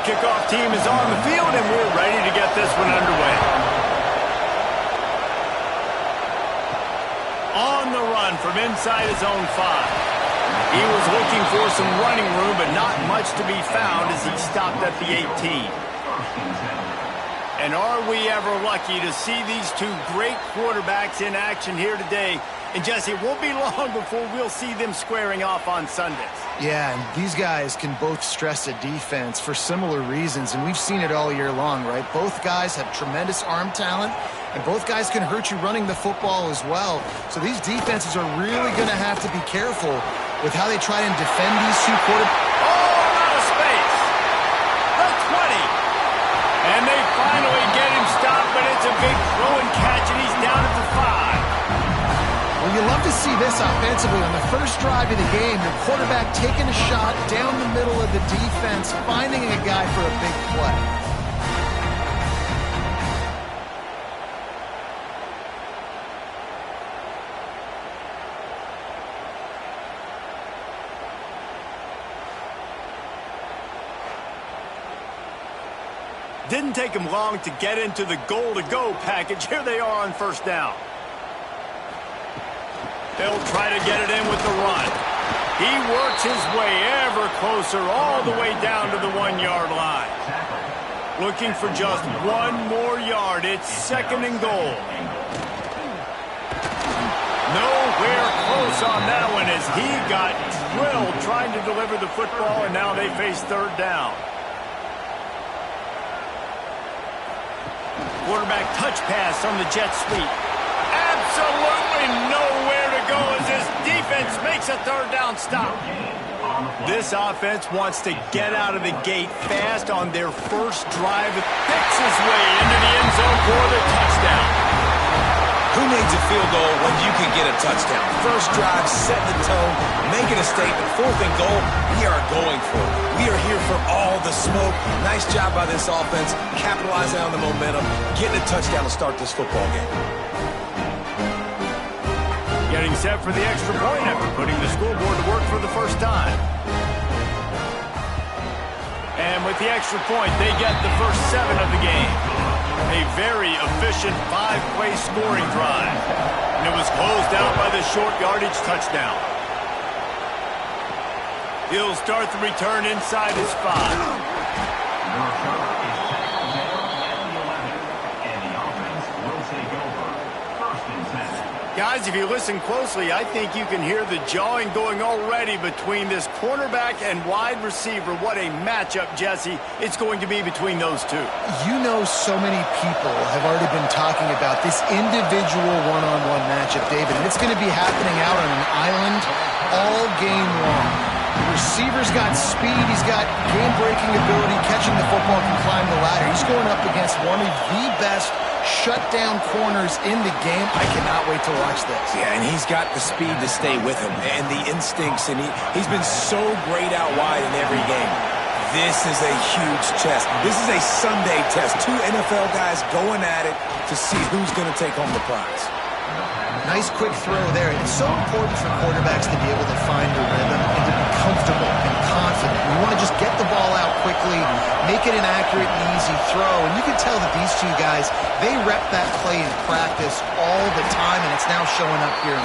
Kickoff team is on the field, and we're ready to get this one underway. On the run from inside his own 5. He was looking for some running room, but not much to be found as he stopped at the 18. And are we ever lucky to see these two great quarterbacks in action here today? And Jesse, it won't be long before we'll see them squaring off on Sundays. Yeah, and these guys can both stress a defense for similar reasons, and we've seen it all year long, right? Both guys have tremendous arm talent, and both guys can hurt you running the football as well. So these defenses are really going to have to be careful with how they try and defend these two quarterbacks. Oh, out of space. The 20. And they finally get him stopped, but it's a big throw and catch, and he's down at the 5. Well, you love to see this offensively. On the first drive of the game, your quarterback taking a shot down the middle of the defense, finding a guy for a big play. Didn't take him long to get into the goal-to-go package. Here they are on first down. They'll try to get it in with the run. He works his way ever closer all the way down to the 1-yard line. Looking for just one more yard. It's second and goal. Nowhere close on that one as he got drilled trying to deliver the football, and now they face third down. Quarterback touch pass on the jet sweep. Absolutely nowhere to go as this defense makes a third down stop. This offense wants to get out of the gate fast on their first drive. Picks his way into the end zone for the touchdown. Who needs a field goal when you can get a touchdown? First drive, setting the tone, making a statement. Fourth and goal, we are going for it. We are here for all the smoke. Nice job by this offense, capitalizing on the momentum, getting a touchdown to start this football game. Getting set for the extra point effort, putting the scoreboard to work for the first time. And with the extra point, they get the first 7 of the game. A very efficient 5-play scoring drive. And it was closed out by the short yardage touchdown. He'll start the return inside his 5. Guys, if you listen closely, I think you can hear the jawing going already between this cornerback and wide receiver. What a matchup, Jesse, it's going to be between those two. You know, so many people have already been talking about this individual one-on-one matchup, David, and it's going to be happening out on an island all game long. The receiver's got speed, he's got game-breaking ability, catching the football, can climb the ladder. He's going up against one of the best shutdown corners in the game. I cannot wait to watch this. Yeah, and he's got the speed to stay with him and the instincts, and he's been so great out wide in every game. This is a huge test. This is a Sunday test. 2 NFL guys going at it to see who's going to take home the prize. Nice quick throw there. It's so important for quarterbacks to be able to find a rhythm and to be comfortable and confident. You want to just get the ball out quickly, make it an accurate and easy throw. And you can tell that these two guys, they rep that play in practice all the time, and it's now showing up here.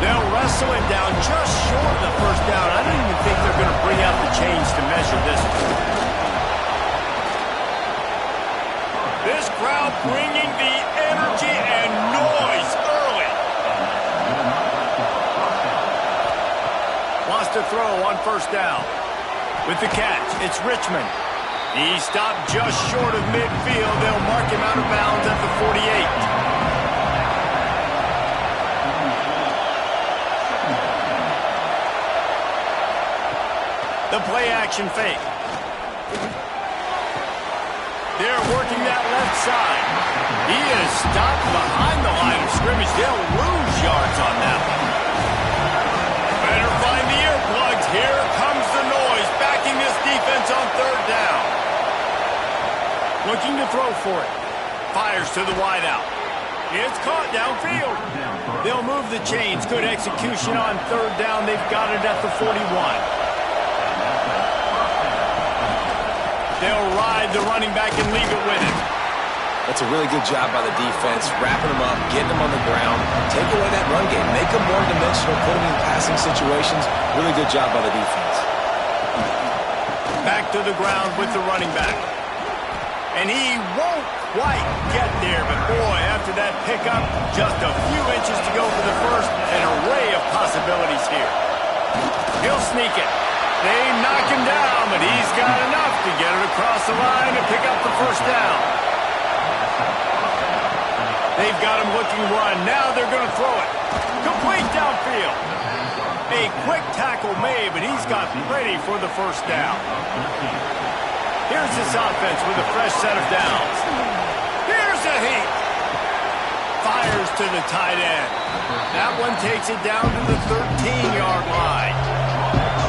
They'll wrestle it down just short of the first down. I don't even think they're going to bring out the chains to measure this one. This crowd bringing the energy and noise early. Wants to throw on first down. With the catch, it's Richmond. He stopped just short of midfield. They'll mark him out of bounds at the 48. The play-action fake. They're working that left side. He is stopped behind the line of scrimmage. They'll lose yards on that one. Better find the earplugs. Here comes the noise, backing this defense on third down. Looking to throw for it. Fires to the wideout. It's caught downfield. They'll move the chains. Good execution on third down. They've got it at the 41. They'll ride the running back and leave it with him. That's a really good job by the defense, wrapping them up, getting them on the ground, take away that run game, make them one-dimensional, put them in passing situations. Really good job by the defense. Back to the ground with the running back. And he won't quite get there, but boy, after that pickup, just a few inches to go for the first. An array of possibilities here. He'll sneak it. They knock him down, but he's got enough to get it across the line and pick up the first down. They've got him looking run. Now they're going to throw it. Complete downfield. A quick tackle made, but he's got ready for the first down. Here's this offense with a fresh set of downs. Here's a heat. Fires to the tight end. That one takes it down to the 13-yard line.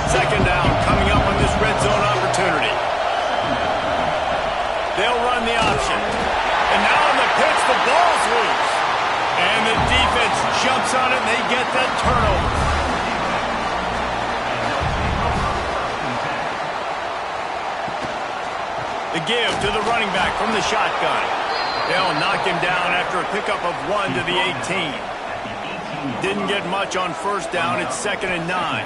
Second down coming up on this red zone opportunity. They'll run the option. And now on the pitch, the ball's loose. And the defense jumps on it, and they get that turnover. The give to the running back from the shotgun. They'll knock him down after a pickup of 1 to the 18. Didn't get much on first down. It's 2nd and 9.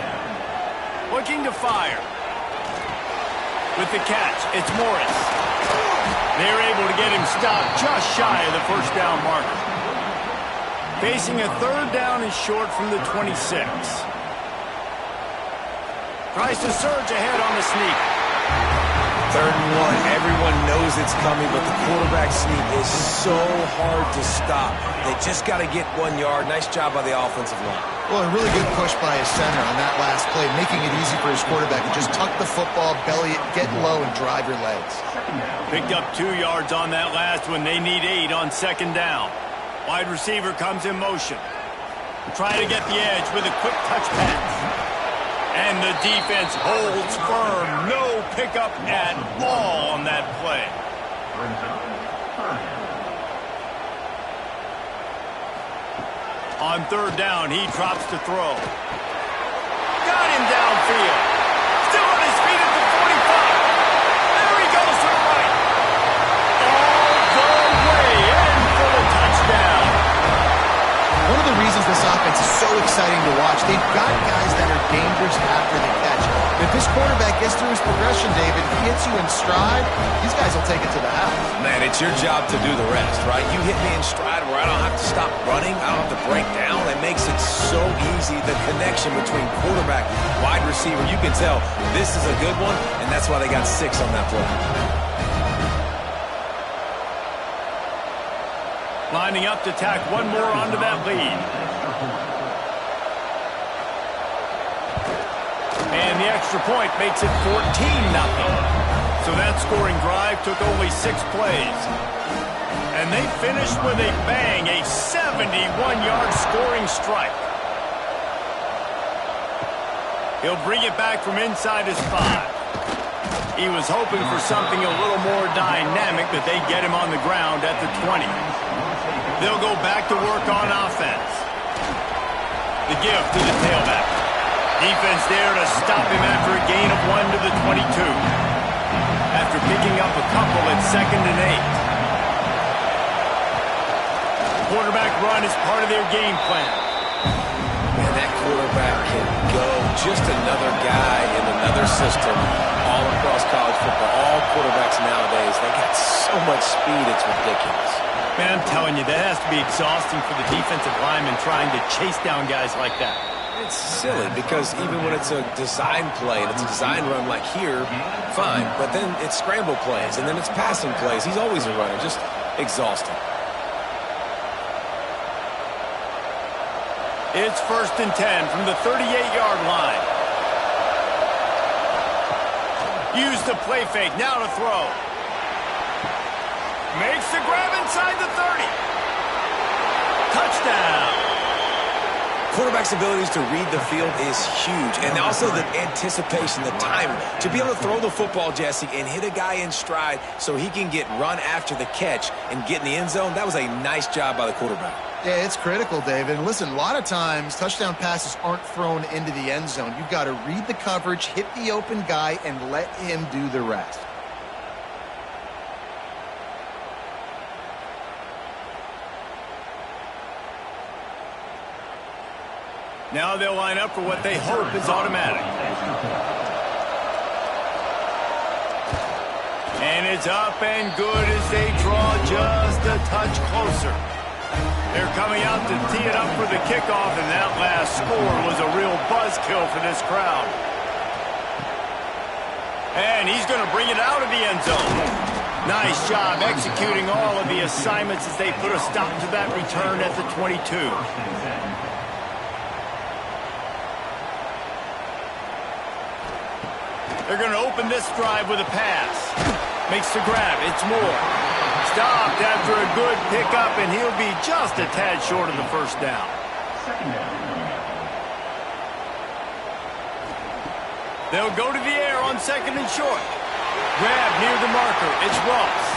Looking to fire. With the catch, it's Morris. They're able to get him stopped just shy of the first down marker. Facing a third down and short from the 26. Tries to surge ahead on the sneak. 3rd and 1. Everyone knows it's coming, but the quarterback sneak is so hard to stop. They just got to get 1 yard. Nice job by the offensive line. Well, a really good push by his center on that last play, making it easy for his quarterback to just tuck the football, belly it, get low, and drive your legs. Picked up 2 yards on that last one. They need 8 on second down. Wide receiver comes in motion. Try to get the edge with a quick touch pass. And the defense holds firm. No pickup at all on that play. On third down, he drops to throw. Got him downfield. Still on his feet at the 45. There he goes to the right. All the way in for the touchdown. One of the reasons this offense is so exciting to watch, they've got guys that are dangerous after the catch. If this quarterback gets through his progression, David, he hits you in stride, these guys will take it to the house. Man, it's your job to do the rest, right? You hit me in stride where I don't have to stop running. I don't have to break down. It makes it so easy. The connection between quarterback, wide receiver, you can tell this is a good one, and that's why they got 6 on that play. Lining up to tack one more onto that lead. And the extra point makes it 14-0. So that scoring drive took only 6 plays. And they finished with a bang, a 71-yard scoring strike. He'll bring it back from inside his 5. He was hoping for something a little more dynamic, but they get him on the ground at the 20. They'll go back to work on offense. The give to the tailback. Defense there to stop him after a gain of 1 to the 22. After picking up a couple at 2nd and 8. The quarterback run is part of their game plan. Man, that quarterback can go. Just another guy in another system all across college football. All quarterbacks nowadays, they got so much speed, it's ridiculous. Man, I'm telling you, that has to be exhausting for the defensive lineman trying to chase down guys like that. It's silly because even when it's a design play and it's a design run like here, fine. But then it's scramble plays and then it's passing plays. He's always a runner. Just exhausting. It's 1st and 10 from the 38-yard line. Use the play fake. Now to throw. Makes the grab inside the 30. Touchdown. Quarterback's abilities to read the field is huge. And also the anticipation, the timing. To be able to throw the football, Jesse, and hit a guy in stride so he can get run after the catch and get in the end zone, that was a nice job by the quarterback. Yeah, it's critical, David. And listen, a lot of times touchdown passes aren't thrown into the end zone. You've got to read the coverage, hit the open guy, and let him do the rest. Now they'll line up for what they hope is automatic. And it's up and good as they draw just a touch closer. They're coming out to tee it up for the kickoff, and that last score was a real buzzkill for this crowd. And he's going to bring it out of the end zone. Nice job executing all of the assignments as they put a stop to that return at the 22. They're going to open this drive with a pass. Makes the grab. It's Moore. Stopped after a good pickup, and he'll be just a tad short of the first down. They'll go to the air on second and short. Grab near the marker. It's Ross.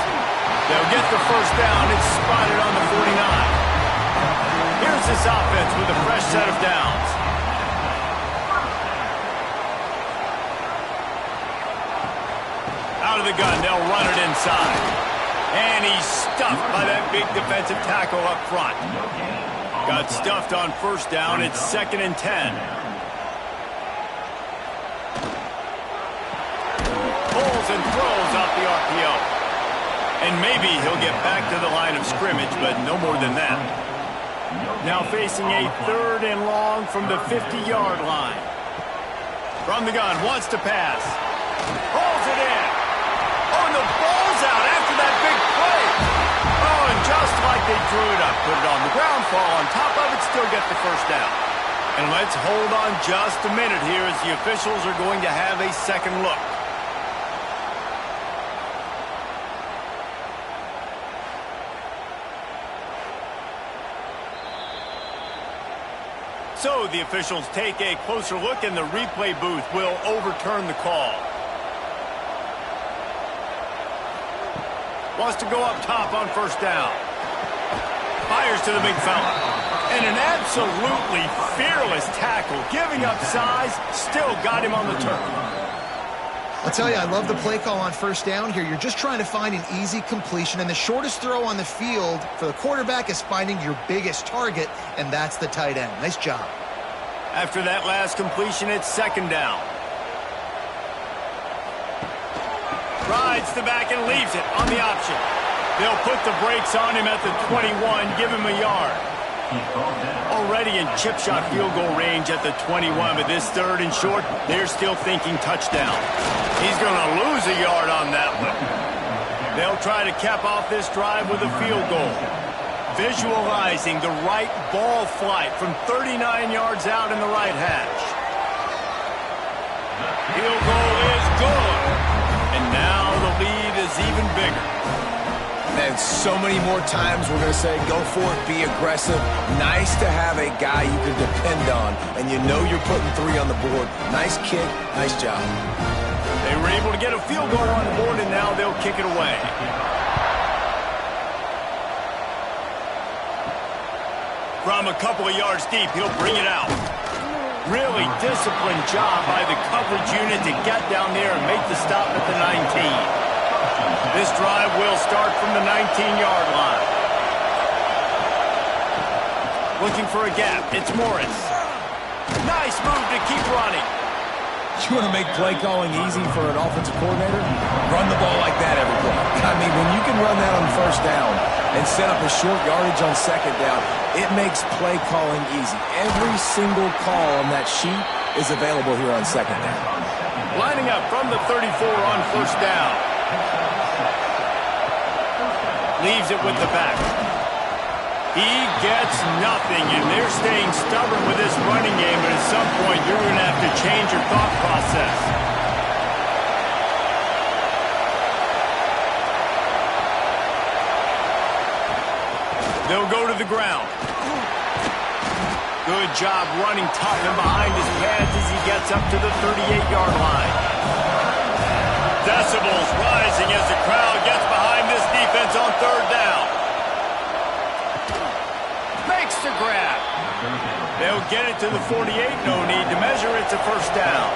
They'll get the first down. It's spotted on the 49. Here's this offense with a fresh set of downs. Out of the gun, they'll run it inside. And he's stuffed by that big defensive tackle up front. Got stuffed on first down. It's 2nd and 10. Pulls and throws off the RPO. And maybe he'll get back to the line of scrimmage, but no more than that. Now facing a 3rd and long from the 50-yard line. From the gun, wants to pass. Pulls it in. Oh, and the ball's out after that big play. Oh, and just like they drew it up, put it on the ground, fall on top of it, still get the first down. And let's hold on just a minute here as the officials are going to have a second look. So the officials take a closer look, and the replay booth will overturn the call. Wants to go up top on first down. Fires to the big fella. And an absolutely fearless tackle. Giving up size, still got him on the turf. I'll tell you, I love the play call on first down here. You're just trying to find an easy completion, and the shortest throw on the field for the quarterback is finding your biggest target, and that's the tight end. Nice job. After that last completion, it's 2nd down. Rides the back and leaves it on the option. They'll put the brakes on him at the 21, give him a yard. Already in chip shot field goal range at the 21, but this 3rd and short, they're still thinking touchdown. He's going to lose a yard on that one. They'll try to cap off this drive with a field goal. Visualizing the right ball flight from 39 yards out in the right hash. Field goal is good. And now the lead is even bigger. And so many more times we're going to say, go for it, be aggressive. Nice to have a guy you can depend on, and you know you're putting 3 on the board. Nice kick, nice job. They were able to get a field goal on the board, and now they'll kick it away. From a couple of yards deep, he'll bring it out. Really disciplined job by the coverage unit to get down there and make the stop at the 19. This drive will start from the 19-yard line. Looking for a gap. It's Morris. Nice move to keep running. You want to make play calling easy for an offensive coordinator? Run the ball like that every play. I mean, when you can run that on first down and set up a short yardage on second down, it makes play calling easy. Every single call on that sheet is available here on second down. Lining up from the 34 on first down. Leaves it with the back. He gets nothing, and they're staying stubborn with this running game, but at some point you're going to have to change your thought process. They'll go to the ground. Good job running tough and behind his pads as he gets up to the 38-yard line. Decibels rising as the crowd gets behind this defense on third down. Makes the grab. They'll get it to the 48. No need to measure. It's a first down.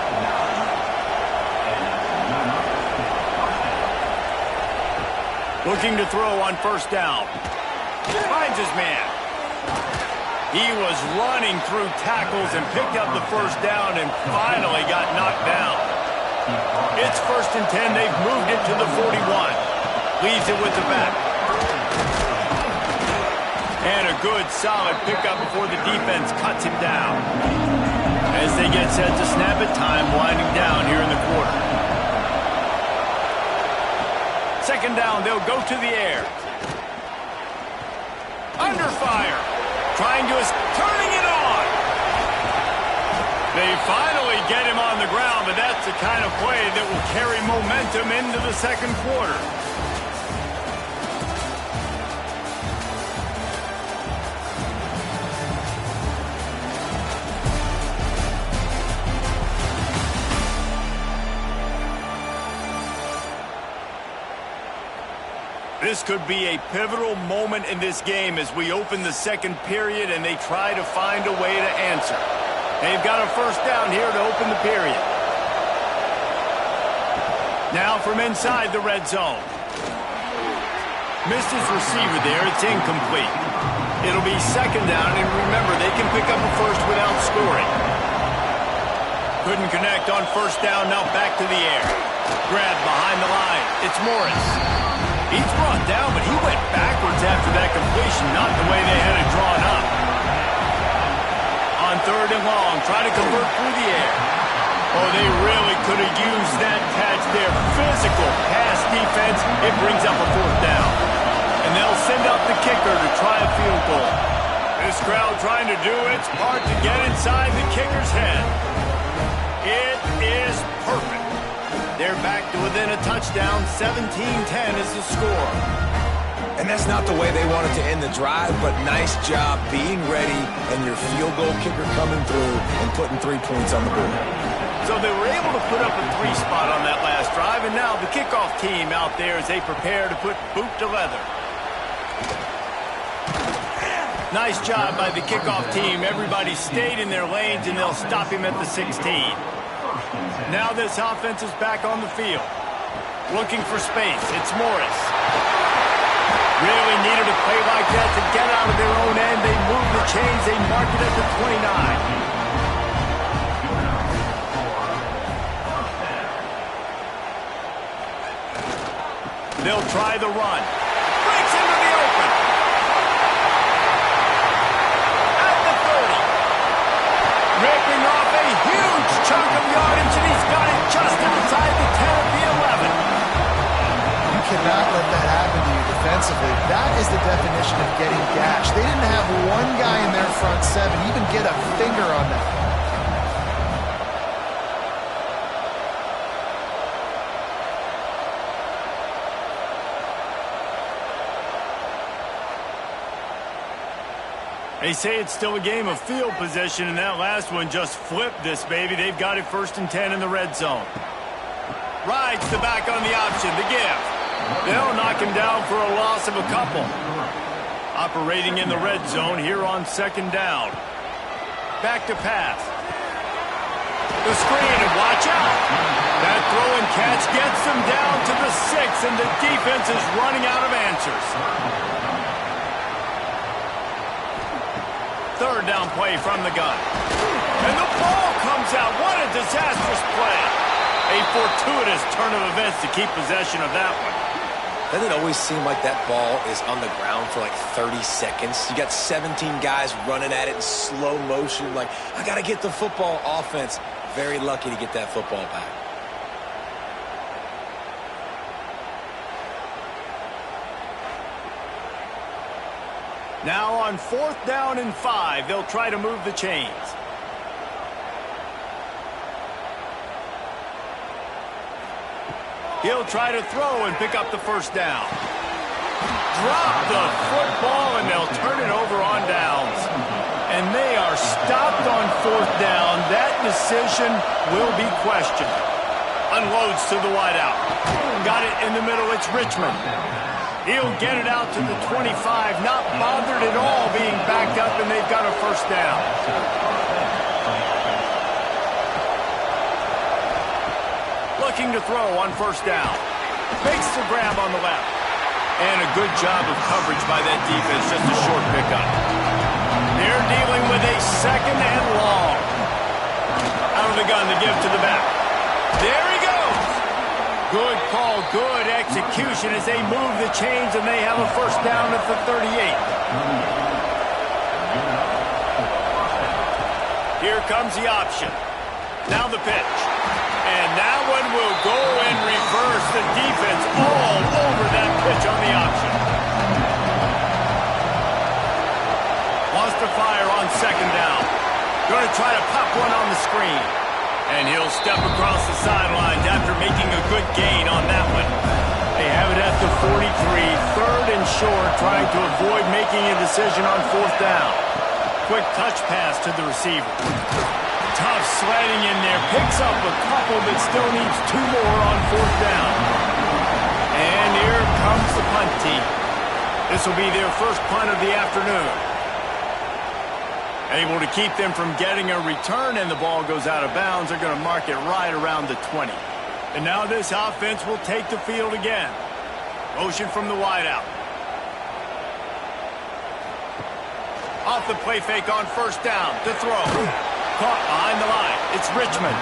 Looking to throw on first down. Finds his man. He was running through tackles and picked up the first down and finally got knocked down. It's 1st and 10. They've moved it to the 41. Leaves it with the back. And a good, solid pickup before the defense cuts him down. As they get set to snap it, time winding down here in the quarter. 2nd down, they'll go to the air. Under fire. Turning it on. They finally get him on the ground, but that's the kind of play that will carry momentum into the 2nd quarter. This could be a pivotal moment in this game as we open the 2nd period and they try to find a way to answer. They've got a 1st down here to open the period. Now from inside the red zone. Missed his receiver there. It's incomplete. It'll be 2nd down, and remember, they can pick up a 1st without scoring. Couldn't connect on 1st down. Now back to the air. Grab behind the line. It's Morris. He's brought down, but he went backwards after that completion, not the way they had it drawn up. On 3rd and long, try to convert through the air. Oh, they really could have used that catch there. Physical pass defense. It brings up a 4th down. And they'll send out the kicker to try a field goal. This crowd trying to do its part to get inside the kicker's head. It is perfect. They're back to within a touchdown. 17-10 is the score. And that's not the way they wanted to end the drive, but nice job being ready and your field goal kicker coming through and putting 3 points on the board. So they were able to put up a 3 spot on that last drive, and now the kickoff team out there as they prepare to put boot to leather. Nice job by the kickoff team. Everybody stayed in their lanes, and they'll stop him at the 16. Now this offense is back on the field. Looking for space. It's Morris. Really needed a play like that to get out of their own end. They move the chains. They mark it at the 29. They'll try the run. Breaks into the open. At the 30. Ripping off a huge chunk of yardage, and he's got it just outside the 10 of the 11. You cannot let that happen to you defensively. That is the definition of getting gashed. They didn't have one guy in their front 7 even get a finger on that. They say it's still a game of field position, and that last one just flipped this baby. They've got it 1st and 10 in the red zone. Rides the back on the option, the give. They'll knock him down for a loss of a couple. Operating in the red zone here on 2nd down. Back to pass. The screen, and watch out. That throw and catch gets them down to the 6, and the defense is running out of answers. 3rd down play from the gun. And the ball comes out. What a disastrous play. A fortuitous turn of events to keep possession of that one. Doesn't it always seem like that ball is on the ground for like 30 seconds? You got 17 guys running at it in slow motion. Like, I got to get the football. Offense, very lucky to get that football back. Now on 4th down and 5, they'll try to move the chains. He'll try to throw and pick up the 1st down. Drop the football, and they'll turn it over on downs. And they are stopped on 4th down. That decision will be questioned. Unloads to the wideout. Got it in the middle. It's Richmond. He'll get it out to the 25, not bothered at all being backed up, and they've got a 1st down. Looking to throw on 1st down. Makes the grab on the left. And a good job of coverage by that defense, just a short pickup. They're dealing with a second and long. Out of the gun, the give to the back. There he goes. Good call, good execution as they move the chains and they have a first down at the 38. Here comes the option. Now the pitch. And that one will go and reverse the defense all over that pitch on the option. Wants to fire on second down. Going to try to pop one on the screen. And he'll step across the sidelines after making a good gain on that one. They have it at the 43, third and short, trying to avoid making a decision on fourth down. Quick touch pass to the receiver. Tough sledding in there. Picks up a couple, but still needs 2 more on fourth down. And here comes the punt team. This will be their first punt of the afternoon. Able to keep them from getting a return, and the ball goes out of bounds. They're going to mark it right around the 20. And now this offense will take the field again. Motion from the wideout. Off the play fake on first down. To throw. Caught behind the line. It's Richmond.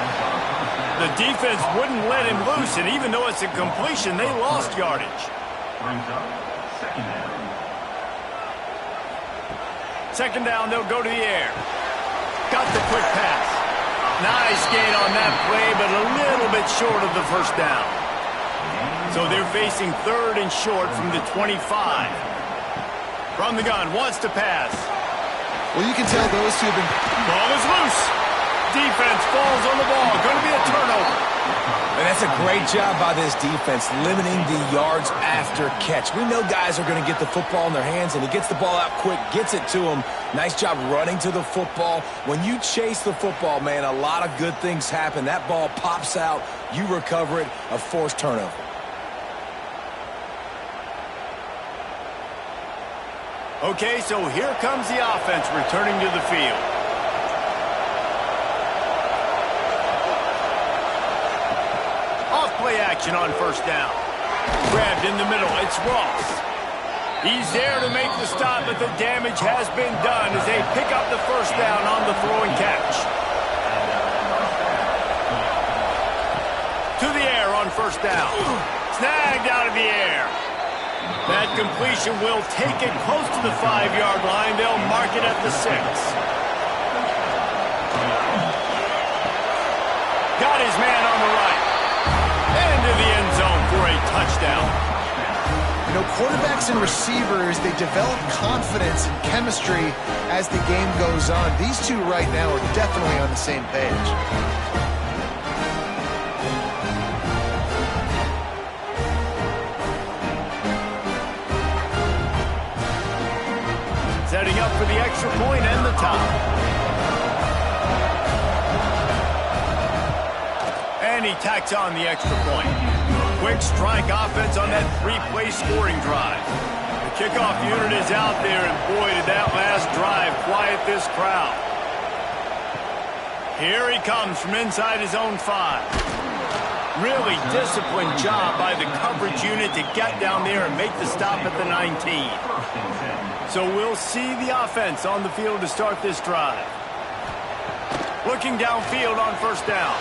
The defense wouldn't let him loose, and even though it's a completion, they lost yardage. Second down, they'll go to the air. Got the quick pass. Nice gain on that play, but a little bit short of the first down. So they're facing third and short from the 25. From the gun, wants to pass. Well, you can tell those two have been... Ball is loose. Defense falls on the ball. Going to be a turnover. And that's a great job by this defense, limiting the yards after catch. We know guys are going to get the football in their hands, and he gets the ball out quick, gets it to him. Nice job running to the football. When you chase the football, man, a lot of good things happen. That ball pops out, you recover it, a forced turnover. Okay, so here comes the offense returning to the field. Off-play action on first down. Grabbed in the middle. It's Ross. He's there to make the stop, but the damage has been done as they pick up the first down on the throw and catch. To the air on first down. Snagged out of the air. That completion will take it close to the 5-yard line. They'll mark it at the 6. Got his man on the right. Into the end zone for a touchdown. You know, quarterbacks and receivers, they develop confidence and chemistry as the game goes on. These two right now are definitely on the same page. Setting up for the extra point and the top. And he tacks on the extra point. Quick strike offense on that 3-play scoring drive. The kickoff unit is out there, and boy, did that last drive quiet this crowd. Here he comes from inside his own 5. Really disciplined job by the coverage unit to get down there and make the stop at the 19. So we'll see the offense on the field to start this drive. Looking downfield on first down.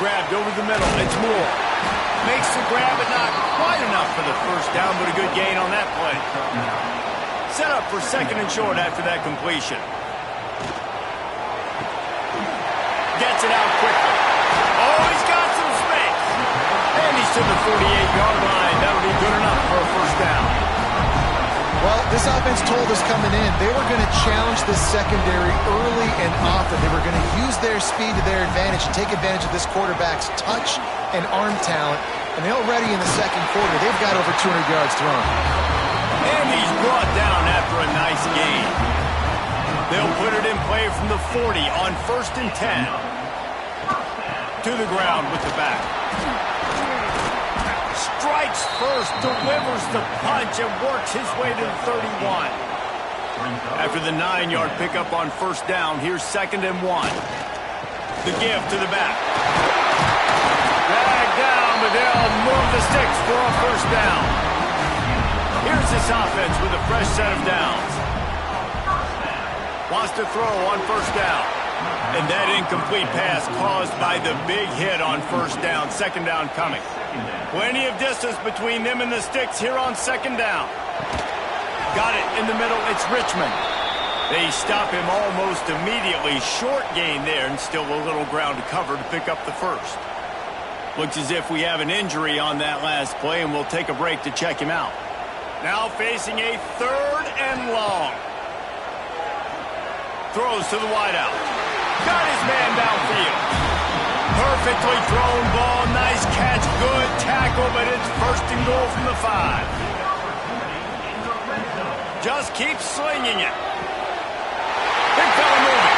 Grabbed over the middle. It's Moore. Makes the grab, but not quite enough for the first down, but a good gain on that play. Set up for second and short after that completion. Gets it out quickly. Oh, he's got some space. And he's to the 48-yard line. That'll be good enough for a first down. Well, this offense told us coming in they were going to challenge this secondary early and often. They were going to use their speed to their advantage and take advantage of this quarterback's touch and arm talent. And already in the second quarter, they've got over 200 yards thrown. And he's brought down after a nice gain. They'll put it in play from the 40 on first and 10. To the ground with the back. Strikes first, delivers the punch, and works his way to the 31. After the 9-yard pickup on first down, here's second and 1. The give to the back. Dragged down, but they'll move the sticks for a first down. Here's this offense with a fresh set of downs. Wants to throw on first down. And that incomplete pass caused by the big hit on first down. Second down coming. Plenty of distance between them and the sticks here on second down. Got it in the middle. It's Richmond. They stop him almost immediately. Short gain there, and still a little ground to cover to pick up the first. Looks as if we have an injury on that last play, and we'll take a break to check him out. Now facing a 3rd and long. Throws to the wideout. Got his man downfield. Perfectly thrown ball. Nice catch. Good tackle, but it's 1st and goal from the 5. Just keep slinging it. Big fella moving.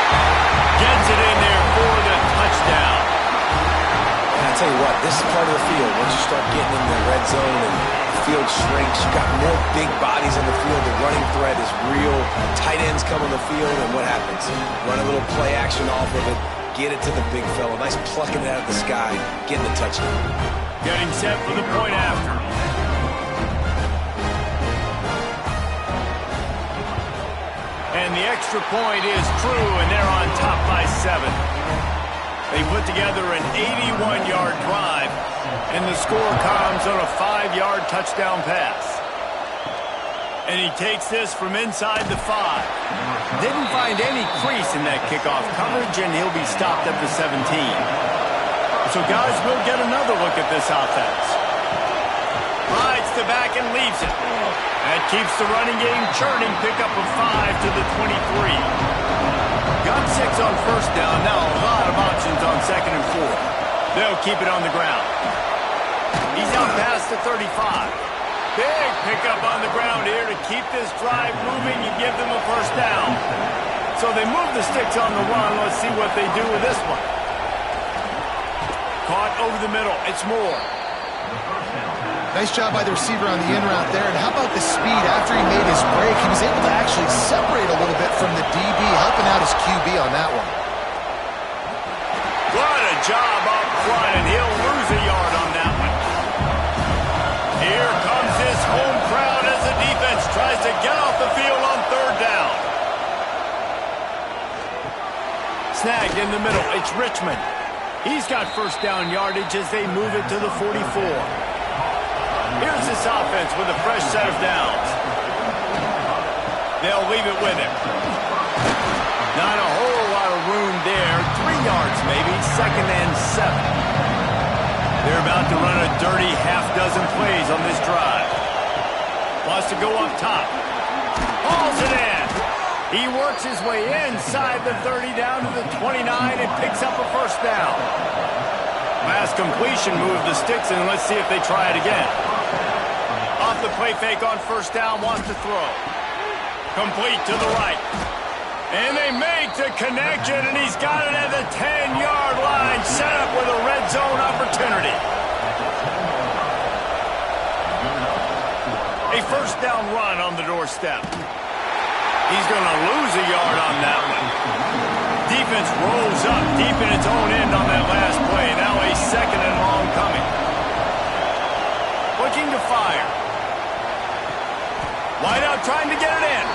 Gets it in there for the touchdown. And I tell you what, this is part of the field. Once you start getting in the red zone and the field shrinks, you got more big bodies on the field. The running threat is real. Tight ends come on the field, and what happens? Run a little play action off of it. Get it to the big fella. Nice plucking it out of the sky. Getting the touchdown. Getting set for the point after. And the extra point is true, and they're on top by 7. They put together an 81-yard drive, and the score comes on a 5-yard touchdown pass. And he takes this from inside the 5. Didn't find any crease in that kickoff coverage, and he'll be stopped at the 17. So, guys, we'll get another look at this offense. Rides the back and leaves it. That keeps the running game churning. Pick up a 5 to the 23. Got 6 on first down. Now a lot of options on 2nd and 4. They'll keep it on the ground. He's out past the 35. Big pickup on the ground here to keep this drive moving. You give them a first down. So they move the sticks on the run. Let's see what they do with this one. Caught over the middle. It's Moore. Nice job by the receiver on the in route there. And how about the speed after he made his break? He was able to actually separate a little bit from the DB, helping out his QB on that one. What a job up front, and he'll lose a yard on that one. Here comes this home crowd as the defense tries to get off the field on 3rd down. Snagged in the middle. It's Richmond. He's got first down yardage as they move it to the 44. Here's this offense with a fresh set of downs. They'll leave it with him. Not a whole lot of room there. 3 yards maybe. 2nd and 7. They're about to run a dirty half-dozen plays on this drive. Wants to go up top. Hauls it in. He works his way inside the 30 down to the 29 and picks up a first down. Last completion moved the sticks, and let's see if they try it again. Off the play fake on first down, wants to throw. Complete to the right. And they make the connection, and he's got it at the 10-yard line, set up with a red zone opportunity. A first down run on the doorstep. He's going to lose a yard on that one. Defense rolls up deep in its own end on that last play. Now a 2nd and long coming. Looking to fire. Wideout trying to get it in.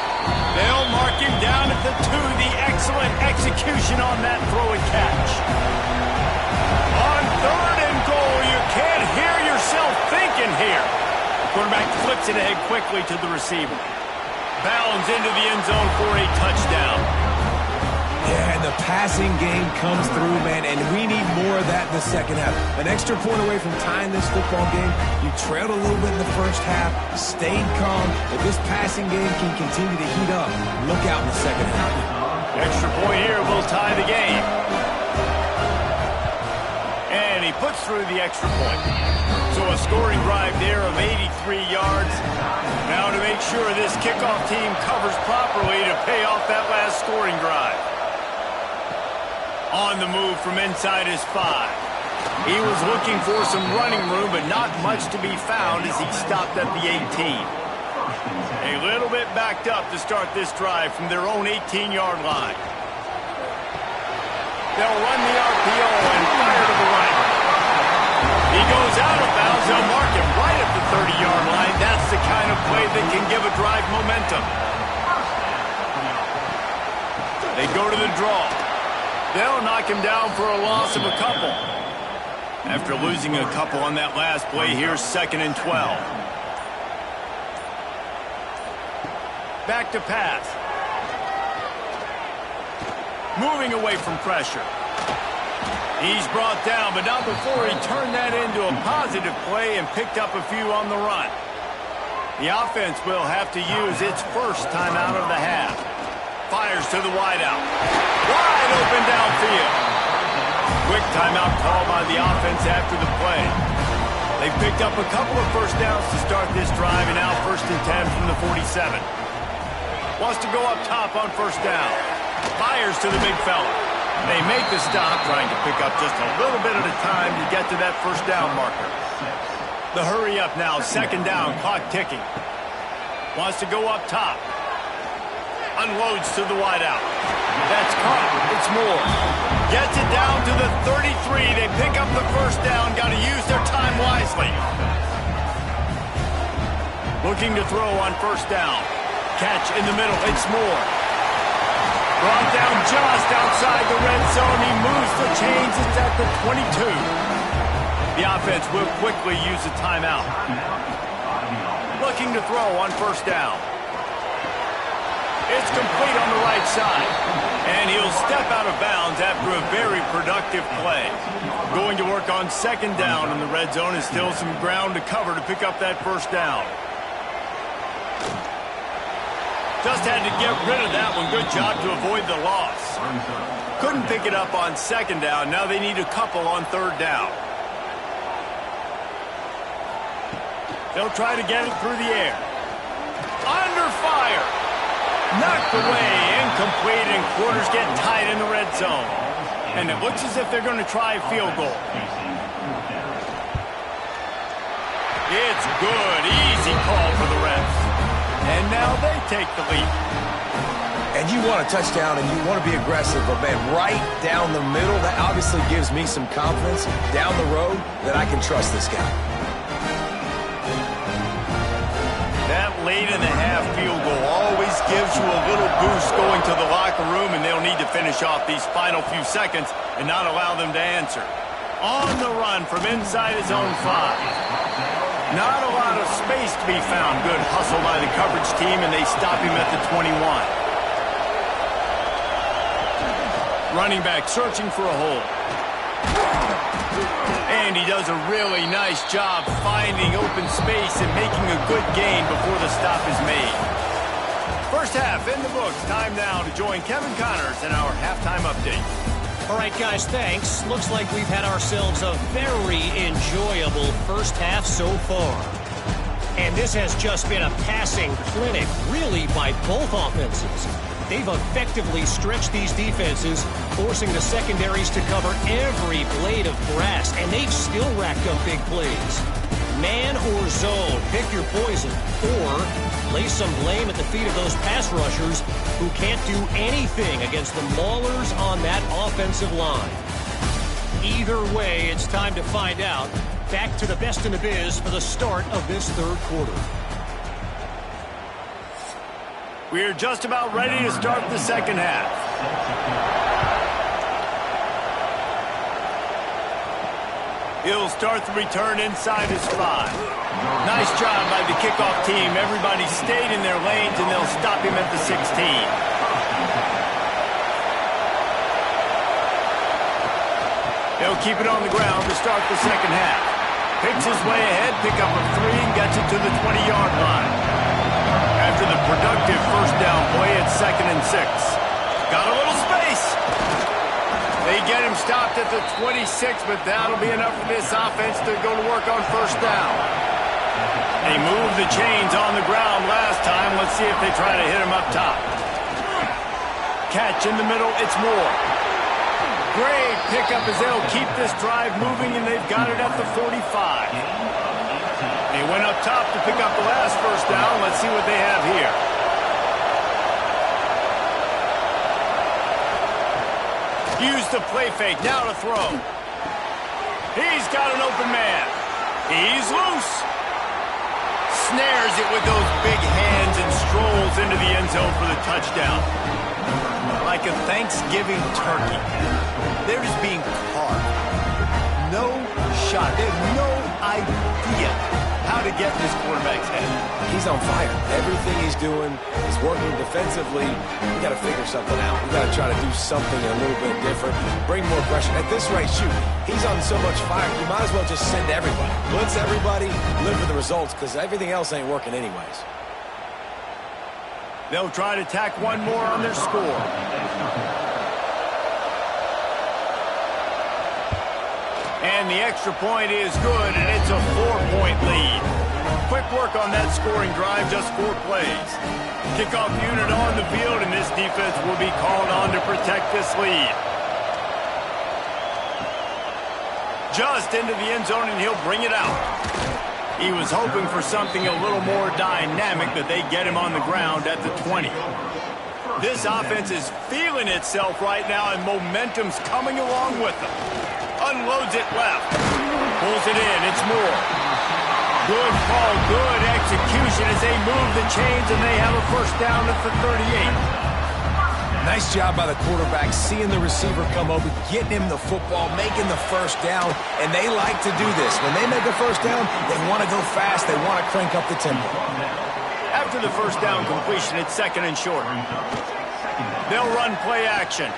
They'll mark him down at the 2. The excellent execution on that throw and catch. On 3rd and goal, you can't hear yourself thinking here. Quarterback flips it ahead quickly to the receiver. Bounds into the end zone for a touchdown. Yeah, and the passing game comes through, man, and we need more of that in the second half. An extra point away from tying this football game. You trailed a little bit in the first half, stayed calm. If this passing game can continue to heat up, look out in the second half. Extra point here will tie the game. And he puts through the extra point. So a scoring drive there of 83 yards. Now to make sure this kickoff team covers properly to pay off that last scoring drive. On the move from inside his 5. He was looking for some running room, but not much to be found as he stopped at the 18. A little bit backed up to start this drive from their own 18-yard line. They'll run the RPO and fire to the right. He goes out of bounds. They'll mark him right at the 30-yard line. That's the kind of play that can give a drive momentum. They go to the draw. They'll knock him down for a loss of a couple. After losing a couple on that last play, here's 2nd and 12. Back to pass. Moving away from pressure. He's brought down, but not before he turned that into a positive play and picked up a few on the run. The offense will have to use its first timeout of the half. Fires to the wideout. Wide open downfield. Quick timeout call by the offense after the play. They've picked up a couple of first downs to start this drive, and now 1st and 10 from the 47. Wants to go up top on 1st down. Fires to the big fella. They make the stop, trying to pick up just a little bit at a time to get to that 1st down marker. The hurry up now, 2nd down, clock ticking. Wants to go up top. Unloads to the wideout. That's caught. It's Moore. Gets it down to the 33. They pick up the 1st down. Got to use their time wisely. Looking to throw on 1st down. Catch in the middle. It's Moore. Brought down just outside the red zone. He moves the chains. It's at the 22. The offense will quickly use a timeout. Looking to throw on 1st down. It's complete on the right side. And he'll step out of bounds after a very productive play. Going to work on 2nd down in the red zone, and still some ground to cover to pick up that 1st down. Just had to get rid of that one. Good job to avoid the loss. Couldn't pick it up on 2nd down. Now they need a couple on 3rd down. They'll try to get it through the air. Under fire. Knocked away. Incomplete, and quarters get tight in the red zone. And it looks as if they're going to try a field goal. It's good. Easy call for the refs. And now they take the lead. And you want a touchdown and you want to be aggressive, but man, right down the middle, that obviously gives me some confidence down the road that I can trust this guy. That late in the half field goal always gives you a little boost going to the locker room, and they'll need to finish off these final few seconds and not allow them to answer. On the run from inside his own 5. Not a lot of space to be found. Good hustle by the coverage team, and they stop him at the 21. Running back searching for a hole. And he does a really nice job finding open space and making a good gain before the stop is made. 1st half in the books. Time now to join Kevin Connors in our halftime update. All right, guys, thanks. Looks like we've had ourselves a very enjoyable 1st half so far. And this has just been a passing clinic, really, by both offenses. They've effectively stretched these defenses, forcing the secondaries to cover every blade of grass, and they've still racked up big plays. Man or zone, pick your poison, or lay some blame at the feet of those pass rushers who can't do anything against the maulers on that offensive line. Either way, it's time to find out. Back to the best in the biz for the start of this 3rd quarter. We're just about ready to start the 2nd half. He'll start the return inside his 5. Nice job by the kickoff team. Everybody stayed in their lanes, and they'll stop him at the 16. They'll keep it on the ground to start the 2nd half. Picks his way ahead, pick up a 3, and gets it to the 20-yard line. After the productive 1st down play, it's 2nd and 6. Got a little space. They get him stopped at the 26, but that'll be enough for this offense to go to work on 1st down. They moved the chains on the ground last time. Let's see if they try to hit him up top. Catch in the middle. It's Moore. Great pickup as they'll keep this drive moving, and they've got it at the 45. They went up top to pick up the last 1st down. Let's see what they have here. Use the play fake. Now to throw. He's got an open man. He's loose. Snares it with those big hands and strolls into the end zone for the touchdown. like a Thanksgiving turkey. They're just being carved. No shot. They have no idea how to get in this quarterback's head. He's on fire. Everything he's doing is working defensively. We got to figure something out. We got to try to do something a little bit different. Bring more pressure. At this rate, shoot, he's on so much fire, you might as well just send everybody. Blitz everybody, live for the results, because everything else ain't working anyways. They'll try to tack one more on their score. And the extra point is good, and it's a 4-point lead. Quick work on that scoring drive, just 4 plays. Kickoff unit on the field, and this defense will be called on to protect this lead. Just into the end zone, and he'll bring it out. He was hoping for something a little more dynamic, but they get him on the ground at the 20. This offense is feeling itself right now, and momentum's coming along with them. Unloads it left. Pulls it in. It's Moore. Good call, good execution as they move the chains, and they have a first down at the 38. Nice job by the quarterback, seeing the receiver come over, getting him the football, making the first down, and they like to do this. When they make a first down, they want to go fast. They want to crank up the tempo. After the first down completion, it's 2nd and short. They'll run play action.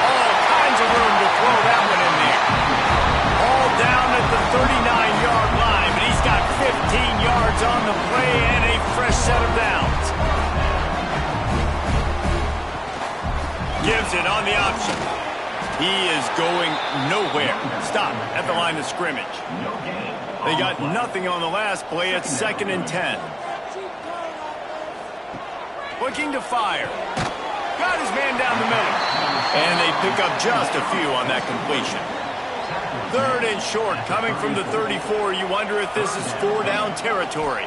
All kinds of room to throw that one in there. All down at the 39-yard line, but he's got 15 yards on the play and a fresh set of downs. Gives it on the option. He is going nowhere. Stop at the line of scrimmage. They got nothing on the last play. It's 2nd and 10. Looking to fire. Got his man down the middle. And they pick up just a few on that completion. 3rd and short, coming from the 34. You wonder if this is 4-down territory.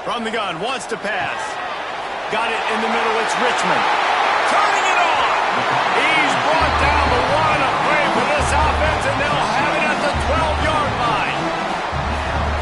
From the gun, wants to pass. Got it in the middle, it's Richmond. Turning it on! He's brought down the one of play for this offense, and they'll have it at the 12-yard line.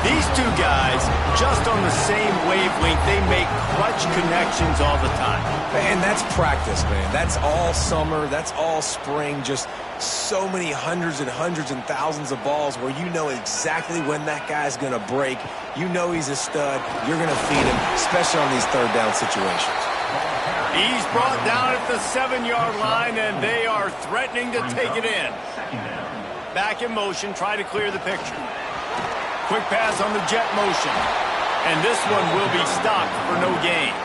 These two guys, just on the same wavelength, they make clutch connections all the time. Man, that's practice, man. That's all summer. That's all spring. Just so many hundreds and thousands of balls where you know exactly when that guy's going to break. You know he's a stud. You're going to feed him, especially on these 3rd down situations. He's brought down at the 7-yard line, and they are threatening to take it in. Back in motion, try to clear the picture. Quick pass on the jet motion. And this one will be stopped for no gain.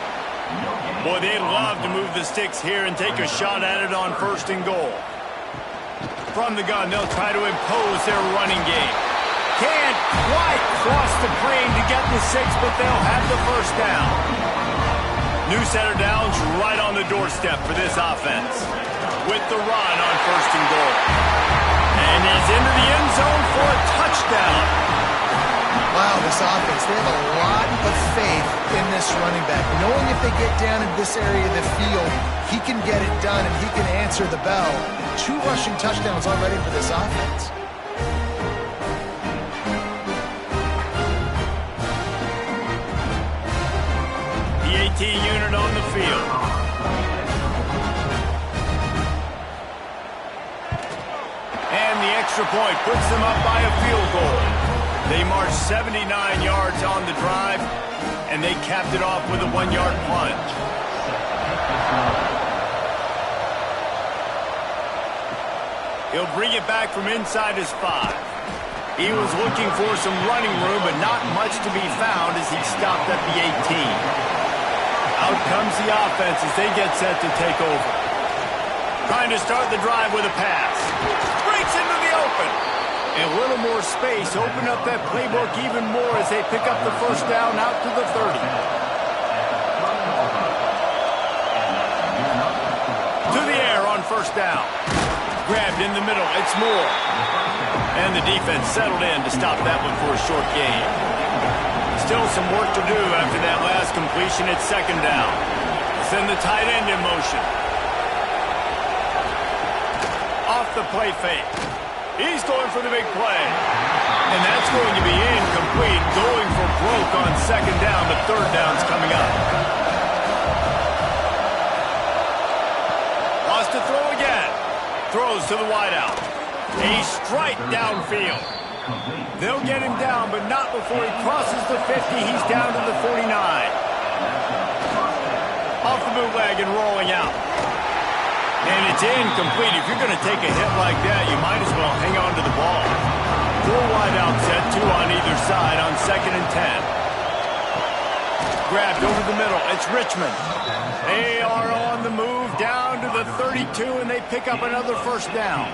Boy, they'd love to move the sticks here and take a shot at it on 1st and goal. From the gun, they'll try to impose their running game. Can't quite cross the plane to get the 6, but they'll have the first down. New set of downs right on the doorstep for this offense. With the run on 1st and goal. And he's into the end zone for a touchdown. Wow, this offense, they have a lot of faith in this running back. Knowing if they get down in this area of the field, he can get it done and he can answer the bell. 2 rushing touchdowns already for this offense. The AT unit on the field. And the extra point puts them up by a field goal. They marched 79 yards on the drive, and they capped it off with a 1-yard plunge. He'll bring it back from inside his 5. He was looking for some running room, but not much to be found as he stopped at the 18. Out comes the offense as they get set to take over. Trying to start the drive with a pass. Breaks into the open. And a little more space, open up that playbook even more as they pick up the first down out to the 30. To the air on 1st down. Grabbed in the middle, it's Moore. And the defense settled in to stop that one for a short gain. Still some work to do after that last completion. It's 2nd down. Send the tight end in motion. Off the play fake. He's going for the big play. And that's going to be incomplete. Going for broke on 2nd down, but 3rd down's coming up. throws to the wideout. A strike downfield. They'll get him down, but not before he crosses the 50. He's down to the 49. Off the bootleg and rolling out. And it's incomplete. If you're going to take a hit like that, you might as well hang on to the ball. 4 wideout set, 2 on either side on 2nd and 10. Grabbed over the middle. It's Richmond. They are on the move down to the 32, and they pick up another first down.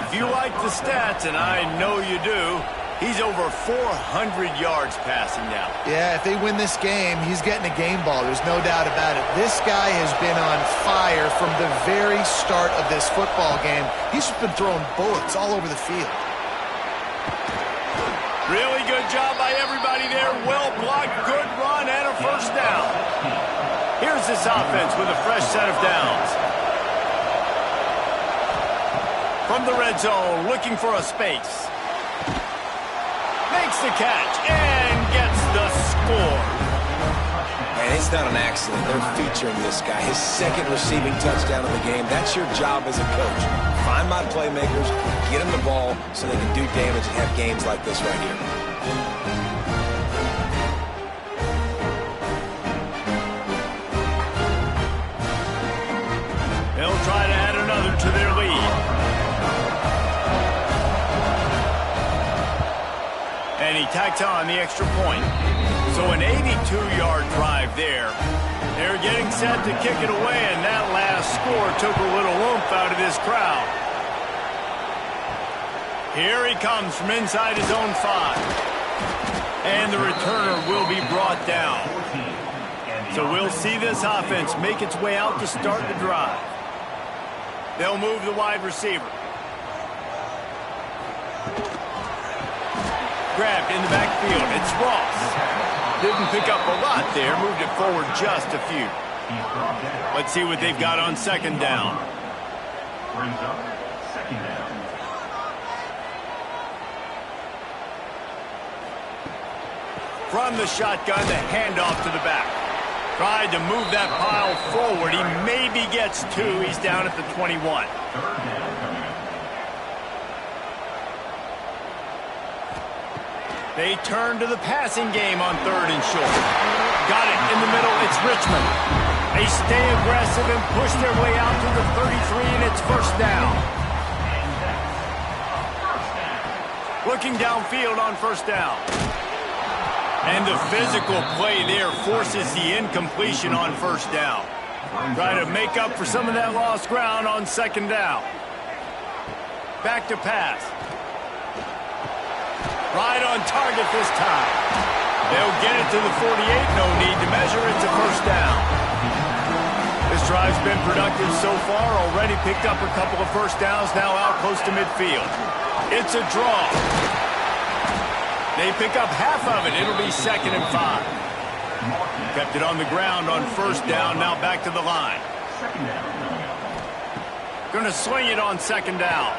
If you like the stats, and I know you do, he's over 400 yards passing now. Yeah, if they win this game, he's getting a game ball. There's no doubt about it. This guy has been on fire from the very start of this football game. He's just been throwing bullets all over the field. Really good job by everybody there. Well blocked, good run, and a first down. Here's this offense with a fresh set of downs. From the red zone, looking for a space. Makes the catch and gets the score. And it's not an accident. They're featuring this guy. His 2nd receiving touchdown of the game. That's your job as a coach. Find my playmakers, get them the ball so they can do damage and have games like this right here. They'll try to add another to their lead. And he tacks on the extra point. So an 82-yard drive there. They're getting set to kick it away, and that last score took a little oomph out of this crowd. Here he comes from inside his own 5. And the returner will be brought down. So we'll see this offense make its way out to start the drive. They'll move the wide receiver. Grabbed in the backfield. It's Ross. Didn't pick up a lot there. Moved it forward just a few. Let's see what they've got on 2nd down. Brings up 2nd down. From the shotgun, the handoff to the back. Tried to move that pile forward. He maybe gets 2. He's down at the 21. They turn to the passing game on 3rd and short. Got it in the middle. It's Richmond. They stay aggressive and push their way out to the 33, and it's first down. Looking downfield on first down. And the physical play there forces the incompletion on first down. Try to make up for some of that lost ground on 2nd down. Back to pass. Right on target this time. They'll get it to the 48. No need to measure. It's a first down. This drive's been productive so far. Already picked up a couple of first downs. Now out close to midfield. It's a draw. They pick up half of it. It'll be 2nd and 5. Kept it on the ground on first down. Now back to the line. Gonna swing it on 2nd down.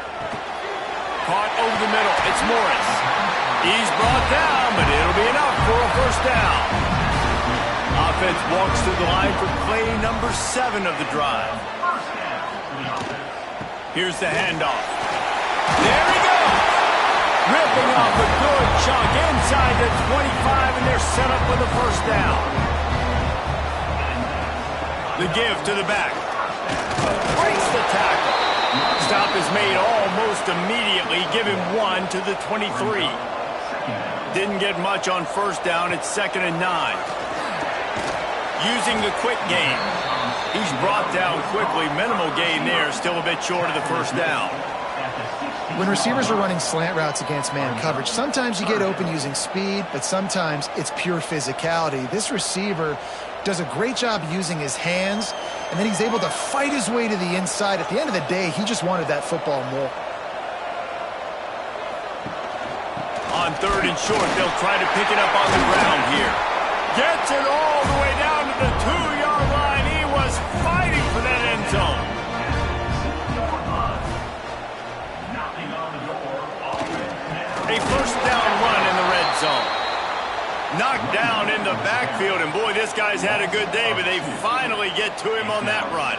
Caught over the middle. It's Morris. He's brought down, but it'll be enough for a first down. Offense walks to the line for play number 7 of the drive. Here's the handoff. There he goes. Ripping off a good chunk inside the 25, and they're set up with a first down. The give to the back. Breaks the tackle. Stop is made almost immediately. Give him 1 to the 23. Didn't get much on first down. It's 2nd and 9. Using the quick game. He's brought down quickly. Minimal gain there. Still a bit short of the first down. When receivers are running slant routes against man coverage, sometimes you get open using speed, but sometimes it's pure physicality. This receiver does a great job using his hands, and then he's able to fight his way to the inside. At the end of the day, he just wanted that football more. On 3rd and short, they'll try to pick it up on the ground here. Gets it all the way down to the 2-yard line. He was fighting for that end zone. A first down run in the red zone. Knocked down in the backfield, and boy, this guy's had a good day, but they finally get to him on that run.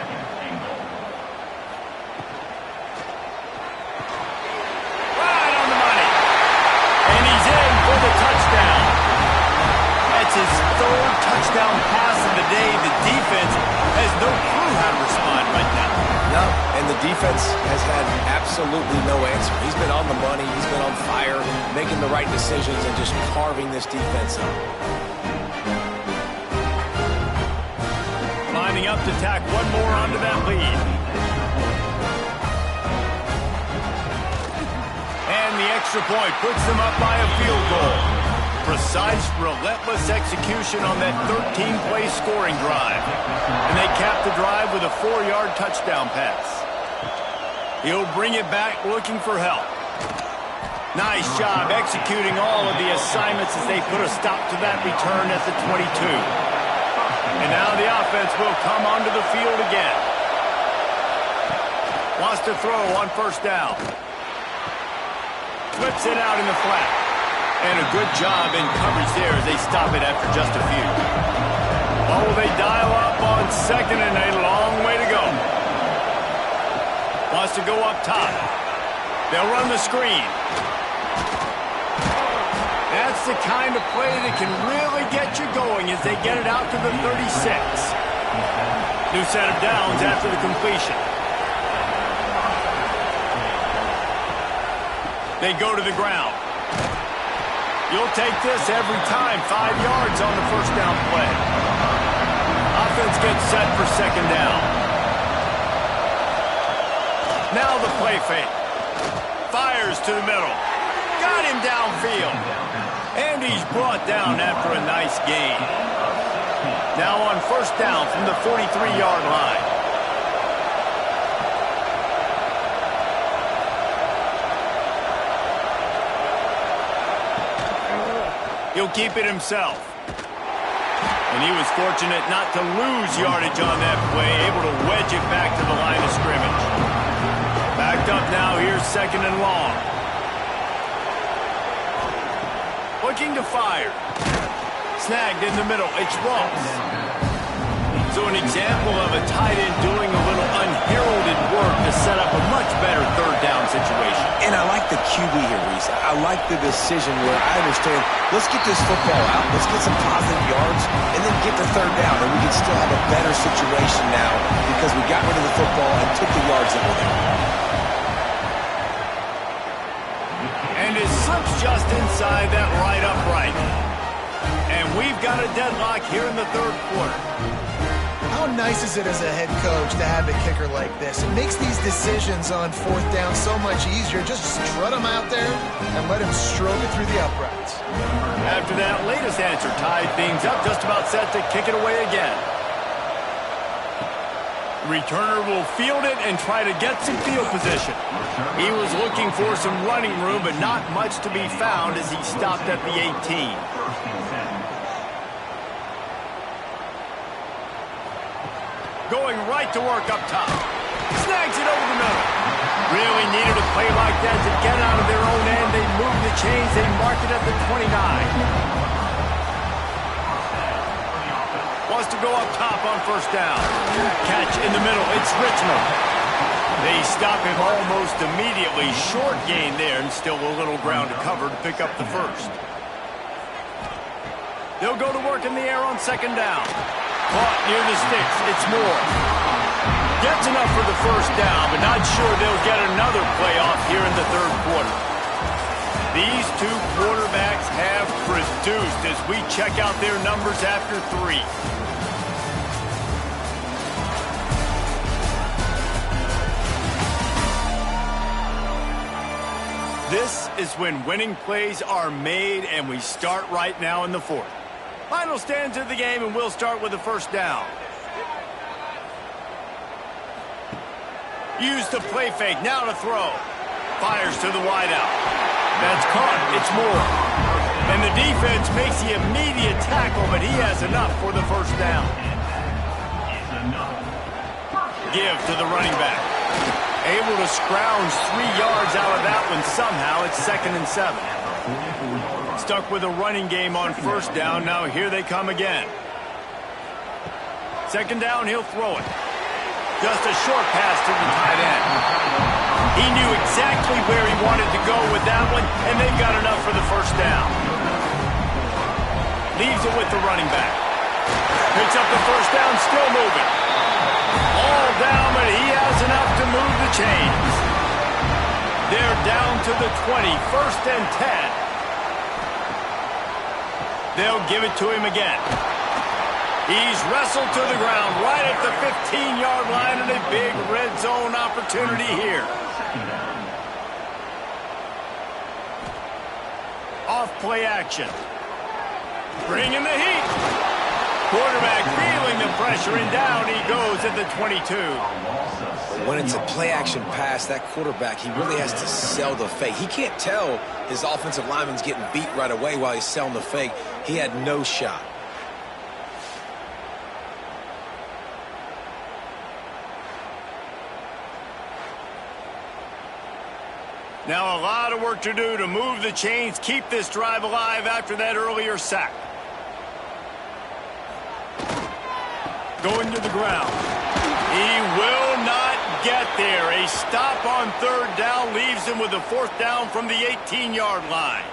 It's his third touchdown pass of the day. The defense has no clue how to respond right now. No, and the defense has had absolutely no answer. He's been on the money. He's been on fire, making the right decisions and just carving this defense up. Lining up to tack one more onto that lead. And the extra point puts them up by a field goal. Precise, relentless execution on that 13-play scoring drive. And they cap the drive with a 4-yard touchdown pass. He'll bring it back looking for help. Nice job executing all of the assignments as they put a stop to that return at the 22. And now the offense will come onto the field again. Wants to throw on first down. Flips it out in the flat. And a good job in coverage there as they stop it after just a few. Oh, they dial up on second and a long way to go. Wants to go up top. They'll run the screen. That's the kind of play that can really get you going as they get it out to the 36. New set of downs after the completion. They go to the ground. You'll take this every time. 5 yards on the first down play. Offense gets set for second down. Now the play fake. Fires to the middle. Got him downfield. And he's brought down after a nice gain. Now on first down from the 43-yard line. He'll keep it himself. And he was fortunate not to lose yardage on that play, able to wedge it back to the line of scrimmage. Backed up now, here's second and long. Looking to fire. Snagged in the middle, it's Ross. So an example of a tight end doing a little unheralded work to set up a much better third down situation. And I like the QB here, Reese. I like the decision where I understand, let's get this football out, let's get some positive yards, and then get the third down, and we can still have a better situation now because we got rid of the football and took the yards that were there. And it slips just inside that right upright. And we've got a deadlock here in the third quarter. How nice is it as a head coach to have a kicker like this? It makes these decisions on fourth down so much easier. Just strut him out there and let him stroke it through the uprights. After that latest answer, tied things up, just about set to kick it away again. Returner will field it and try to get some field position. He was looking for some running room, but not much to be found as he stopped at the 18. Going right to work up top. Snags it over the middle. Really needed a play like that to get out of their own end. They move the chains. They mark it at the 29. Wants to go up top on first down. Catch in the middle. It's Richmond. They stop him almost immediately. Short gain there and still a little ground to cover to pick up the first. They'll go to work in the air on second down. Caught near the sticks. It's Moore. Gets enough for the first down, but not sure they'll get another play off here in the third quarter. These two quarterbacks have produced as we check out their numbers after 3. This is when winning plays are made, and we start right now in the fourth. Final stands of the game, and we'll start with the first down. Use the play fake, now to throw. Fires to the wideout. That's caught, it's Moore. And the defense makes the immediate tackle, but he has enough for the first down. Give to the running back. Able to scrounge 3 yards out of that one somehow. It's 2nd and 7. Stuck with a running game on first down. Now here they come again. Second down, he'll throw it. Just a short pass to the tight end. He knew exactly where he wanted to go with that one, and they've got enough for the first down. leaves it with the running back. Picks up the first down, still moving. All down, but he has enough to move the chains. They're down to the 20, 1st and 10. They'll give it to him again. He's wrestled to the ground right at the 15-yard line, and a big red zone opportunity here. Off play action. Bringing the heat. Quarterback feeling the pressure, and down he goes at the 22. When it's a play-action pass, that quarterback, he really has to sell the fake. He can't tell his offensive lineman's getting beat right away while he's selling the fake. He had no shot. Now a lot of work to do to move the chains, keep this drive alive after that earlier sack. Going to the ground. He will not get there. A stop on 3rd down leaves him with a 4th down from the 18-yard line.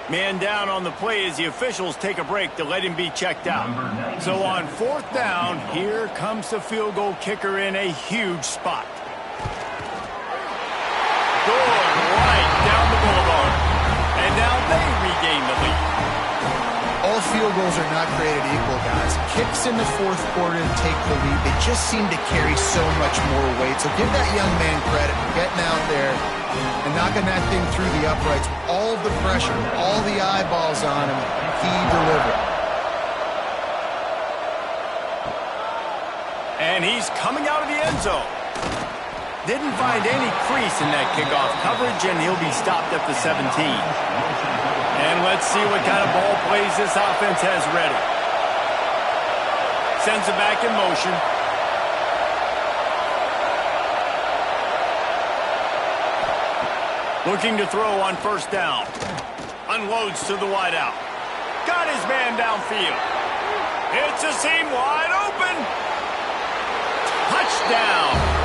Man down on the play as the officials take a break to let him be checked out. So on 4th down, here comes the field goal kicker in a huge spot. Going right down the boulevard. And now they regain the lead. All field goals are not created equal, guys. Kicks in the 4th quarter to take the lead. They just seem to carry so much more weight. So give that young man credit for getting out there and knocking that thing through the uprights. All the pressure, all the eyeballs on him, he delivered. And he's coming out of the end zone. Didn't find any crease in that kickoff coverage, and he'll be stopped at the 17. And let's see what kind of ball plays this offense has ready. Sends it back in motion. Looking to throw on 1st down. Unloads to the wideout. Got his man downfield. It's a seam wide open. Touchdown.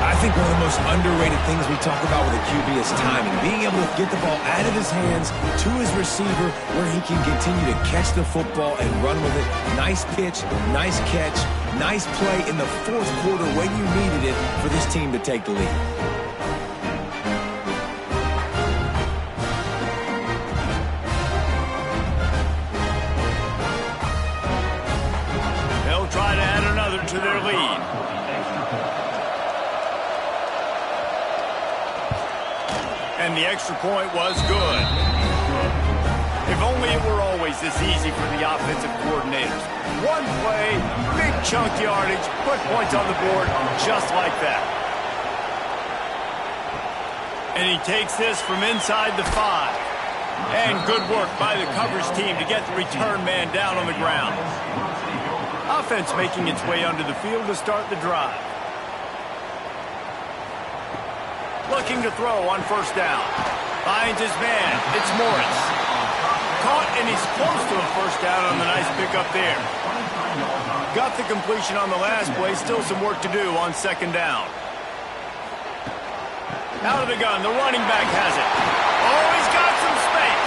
I think one of the most underrated things we talk about with a QB is timing. Being able to get the ball out of his hands to his receiver where he can continue to catch the football and run with it. Nice pitch, nice catch, nice play in the 4th quarter when you needed it for this team to take the lead. They'll try to add another to their lead. And the extra point was good. If only it were always this easy for the offensive coordinators. One play, big chunk yardage, put points on the board just like that. And he takes this from inside the 5. And good work by the coverage team to get the return man down on the ground. Offense making its way onto the field to start the drive. Looking to throw on 1st down. Finds his man. It's Morris. Caught, and he's close to a 1st down on the nice pickup there. Got the completion on the last play. Still some work to do on 2nd down. Out of the gun. The running back has it. Oh, he's got some space.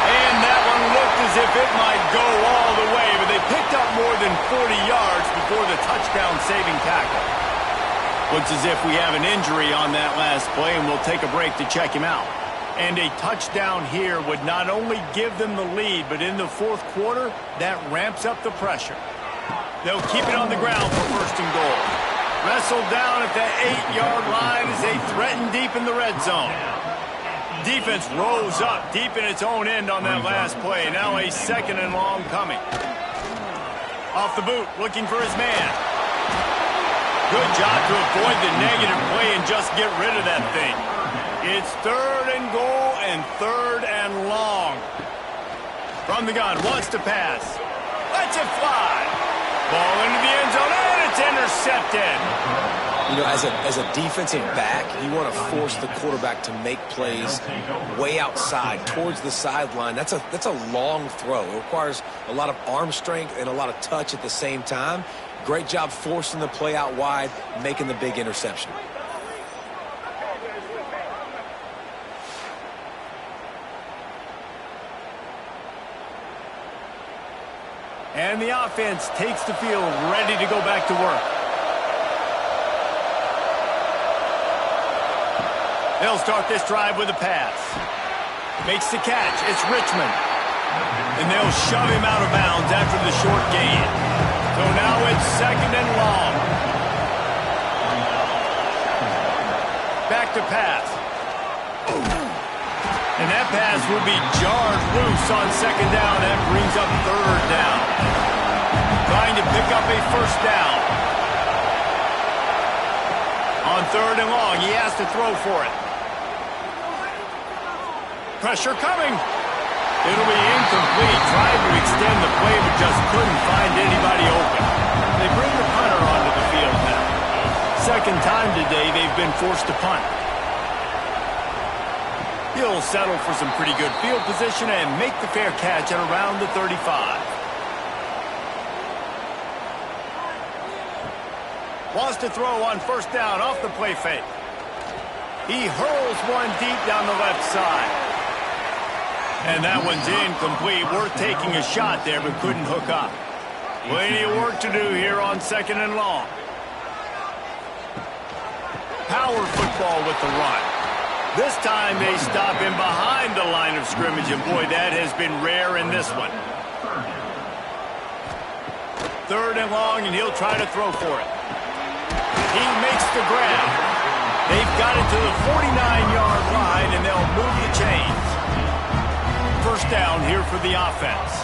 And that one looked as if it might go all the way, but they picked up more than 40 yards before the touchdown-saving tackle. Looks as if we have an injury on that last play, and we'll take a break to check him out. And a touchdown here would not only give them the lead, but in the 4th quarter, that ramps up the pressure. They'll keep it on the ground for 1st and goal. Wrestled down at the 8-yard line as they threaten deep in the red zone. Defense rose up deep in its own end on that last play. Now a 2nd and long coming. Off the boot, looking for his man. Good job to avoid the negative play and just get rid of that thing. It's 3rd and goal and 3rd and long. From the gun, wants to pass. Lets it fly. Ball into the end zone, and it's intercepted. You know, as a defensive back, you want to force the quarterback to make plays way outside, towards the sideline. That's a long throw. It requires a lot of arm strength and a lot of touch at the same time. Great job forcing the play out wide, making the big interception. And the offense takes the field, ready to go back to work. They'll start this drive with a pass. Makes the catch. It's Richmond. And they'll shove him out of bounds after the short gain. So now it's 2nd and long. Back to pass. And that pass will be jarred loose on 2nd down. That brings up 3rd down. Trying to pick up a 1st down. On 3rd and long, he has to throw for it. Pressure coming. It'll be incomplete. Tried to extend the play, but just couldn't find anybody open. They bring the punter onto the field now. 2nd time today they've been forced to punt. He'll settle for some pretty good field position and make the fair catch at around the 35. Wants to throw on 1st down off the play fake. He hurls one deep down the left side. And that one's incomplete. Worth taking a shot there, but couldn't hook up. Plenty of work to do here on 2nd and long. Power football with the run. This time they stop him behind the line of scrimmage, and boy, that has been rare in this one. 3rd and long, and he'll try to throw for it. He makes the grab. They've got it to the 49-yard line, and they'll move the chains. 1st down here for the offense.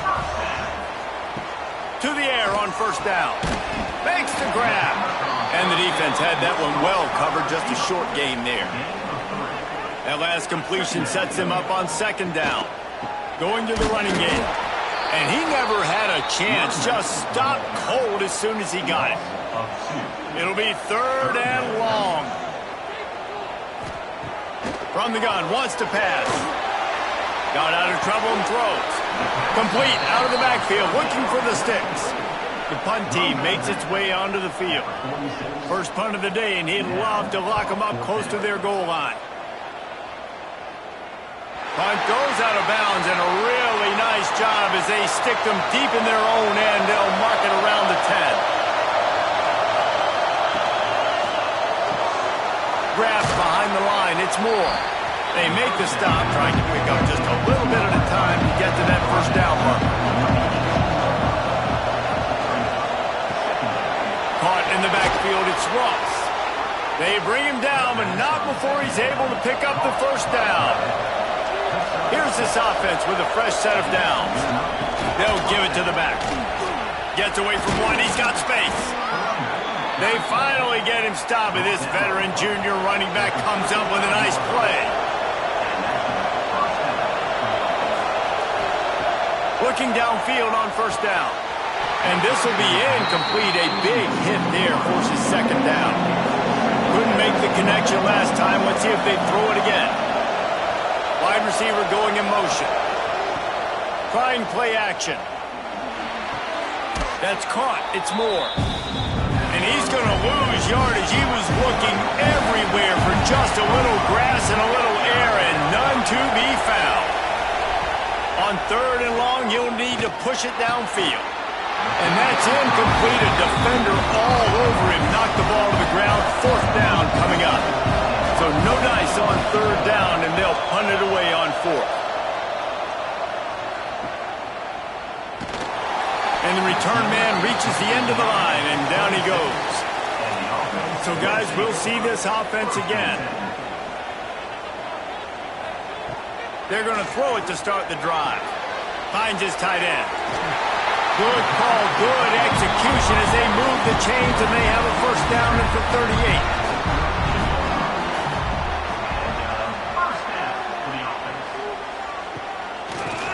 To the air on 1st down. Makes the grab. And the defense had that one well covered, just a short gain there. That last completion sets him up on 2nd down. Going to the running game. And he never had a chance. Just stopped cold as soon as he got it. It'll be 3rd and long. From the gun, wants to pass. Got out of trouble and throws. Complete out of the backfield, looking for the sticks. The punt team makes its way onto the field. First punt of the day, and he'd love to lock them up close to their goal line. Punt goes out of bounds, and a really nice job as they stick them deep in their own end. They'll mark it around the 10. Grabs behind the line. It's Moore. They make the stop, trying to pick up just a little bit at a time to get to that 1st down mark. Caught in the backfield, it's Ross. They bring him down, but not before he's able to pick up the 1st down. Here's this offense with a fresh set of downs. They'll give it to the back. Gets away from one, he's got space. They finally get him stopped, and this veteran junior running back comes up with a nice play. Looking downfield on 1st down. And this will be incomplete. A big hit there forces 2nd down. Couldn't make the connection last time. Let's see if they throw it again. Wide receiver going in motion. Trying play action. That's caught. It's Moore. And he's going to lose yardage. He was looking everywhere for just a little grass and a little air, and none to be found. On 3rd and long, you'll need to push it downfield. And that's incomplete. A defender all over him. Knocked the ball to the ground. 4th down coming up. So no dice on 3rd down, and they'll punt it away on 4th. And the return man reaches the end of the line, and down he goes. So, guys, we'll see this offense again. They're going to throw it to start the drive. Finds his tight end. Good call, good execution as they move the chains, and they have a 1st down and for 38.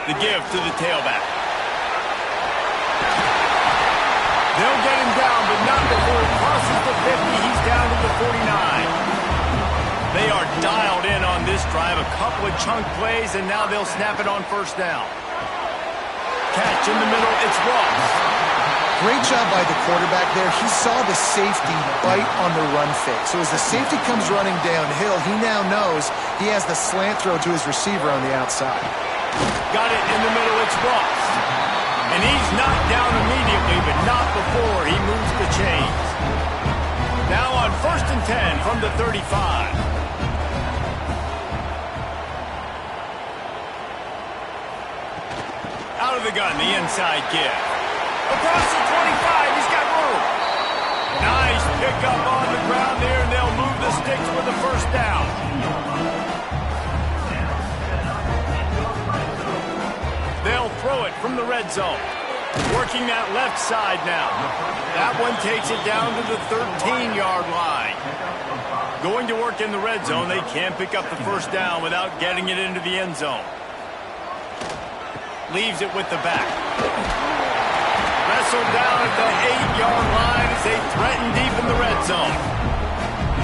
The give to the tailback. They'll get him down, but not before he crosses the 50. He's down to the 49. They are dialed in on this drive. A couple of chunk plays, and now they'll snap it on 1st down. Catch in the middle. It's Ross. Great job by the quarterback there. He saw the safety bite on the run fake. So as the safety comes running downhill, he now knows he has the slant throw to his receiver on the outside. Got it in the middle. It's Ross. And he's knocked down immediately, but not before he moves the chains. Now on 1st and 10 from the 35. Out of the gun, the inside give. Across the 25, he's got room. Nice pickup on the ground there, and they'll move the sticks with the first down. They'll throw it from the red zone. Working that left side now. That one takes it down to the 13-yard line. Going to work in the red zone, they can't pick up the first down without getting it into the end zone. Leaves it with the back. Wrestled down at the 8-yard line as they threaten deep in the red zone.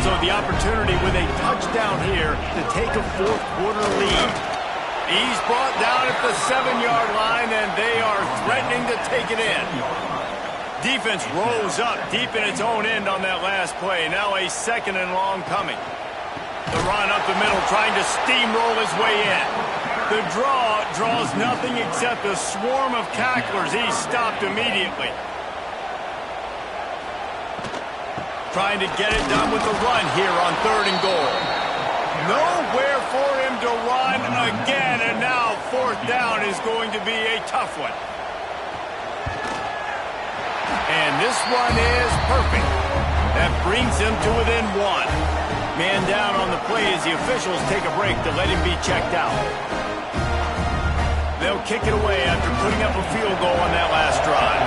So the opportunity with a touchdown here to take a fourth-quarter lead. He's brought down at the 7-yard line, and they are threatening to take it in. Defense rose up deep in its own end on that last play. Now a 2nd and long coming. The run up the middle, trying to steamroll his way in. The draw draws nothing except a swarm of tacklers. He's stopped immediately. Trying to get it done with the run here on 3rd and goal. Nowhere for him to run again, and now 4th down is going to be a tough one. And this one is perfect. That brings him to within 1. Man down on the play as the officials take a break to let him be checked out. They'll kick it away after putting up a field goal on that last drive.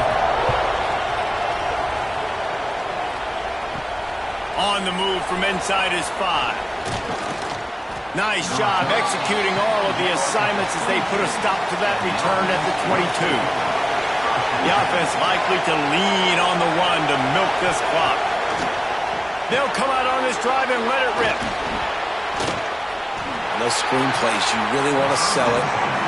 On the move from inside his 5. Nice job executing all of the assignments as they put a stop to that return at the 22. The offense likely to lean on the run to milk this clock. They'll come out on this drive and let it rip. Those screen plays, you really want to sell it,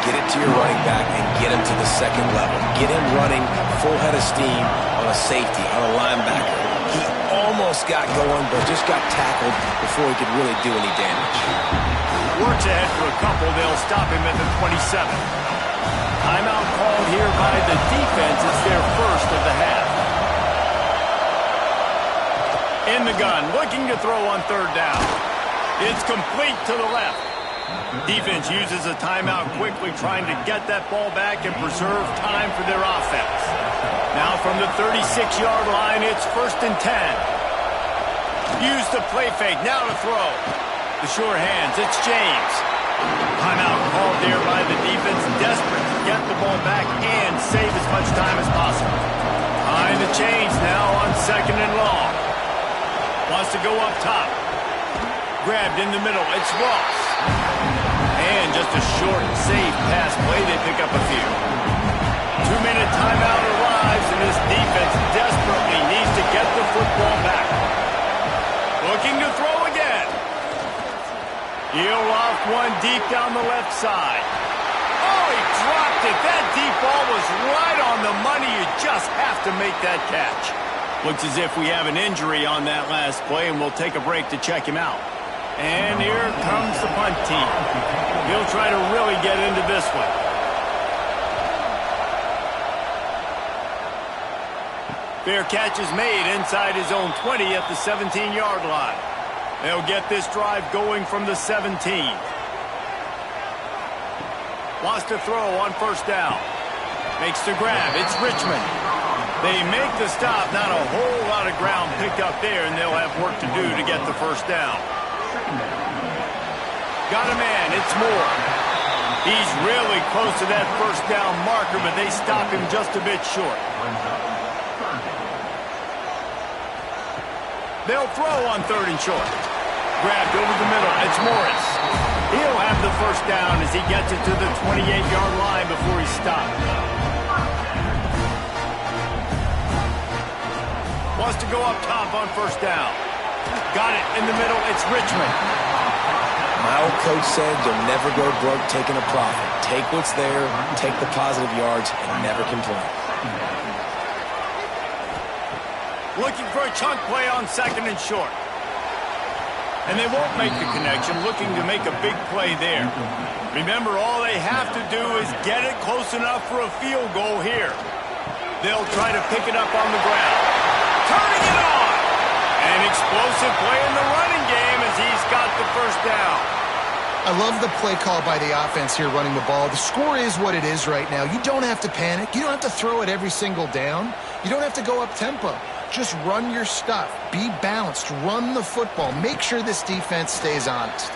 get it to your running back, and get him to the 2nd level. Get him running full head of steam on a safety, on a linebacker. He almost got going, but just got tackled before he could really do any damage. Works ahead for a couple. They'll stop him at the 27. Timeout called here by the defense. It's their first of the half. In the gun, looking to throw on 3rd down. It's complete to the left. Defense uses a timeout quickly, trying to get that ball back and preserve time for their offense. Now from the 36-yard line, it's 1st and 10. Use the play fake, now to throw. The sure hands, it's James. Timeout called there by the defense, desperate to get the ball back and save as much time as possible. Behind the chains now on 2nd and long. Wants to go up top. Grabbed in the middle, it's Ross. And just a short, safe pass play, they pick up a few. 2-minute timeout arrives, and this defense desperately needs to get the football back. Looking to throw again. He'll loft one deep down the left side. Oh, he dropped it. That deep ball was right on the money. You just have to make that catch. Looks as if we have an injury on that last play, and we'll take a break to check him out. And here comes the punt team. He'll try to really get into this one. Fair catch is made inside his own 20 at the 17-yard line. They'll get this drive going from the 17. Wants to throw on 1st down. Makes the grab. It's Richmond. They make the stop. Not a whole lot of ground picked up there, and they'll have work to do to get the 1st down. Got a man. It's Moore. He's really close to that 1st down marker, but they stop him just a bit short. They'll throw on 3rd and short. Grabbed over the middle. It's Morris. He'll have the 1st down as he gets it to the 28-yard line before he's stopped. Wants to go up top on 1st down. Got it in the middle. It's Richmond. My old coach said you'll never go broke taking a profit. Take what's there, take the positive yards, and never complain. Looking for a chunk play on 2nd and short. And they won't make the connection, looking to make a big play there. Remember, all they have to do is get it close enough for a field goal here. They'll try to pick it up on the ground. Turning it on! An explosive play in the running game as he's got the first down. I love the play call by the offense here running the ball. The score is what it is right now. You don't have to panic. You don't have to throw it every single down. You don't have to go up tempo. Just run your stuff. Be balanced. Run the football. Make sure this defense stays honest.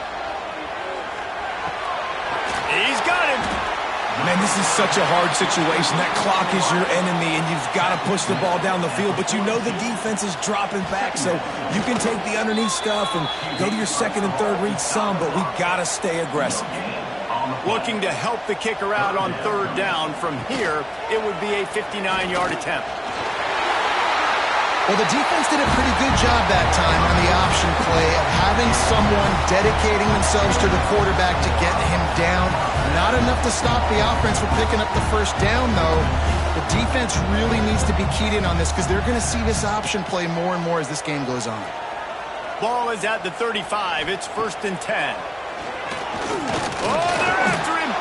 He's got him. Man, this is such a hard situation. That clock is your enemy, and you've got to push the ball down the field. But you know the defense is dropping back, so you can take the underneath stuff and go to your second and third read some, but we've got to stay aggressive. Looking to help the kicker out on third down. From here, it would be a 59-yard attempt. Well, the defense did a pretty good job that time on the option play of having someone dedicating themselves to the quarterback to get him down. Not enough to stop the offense from picking up the first down, though. The defense really needs to be keyed in on this because they're going to see this option play more and more as this game goes on. Ball is at the 35. It's 1st and 10. Oh, they're after him.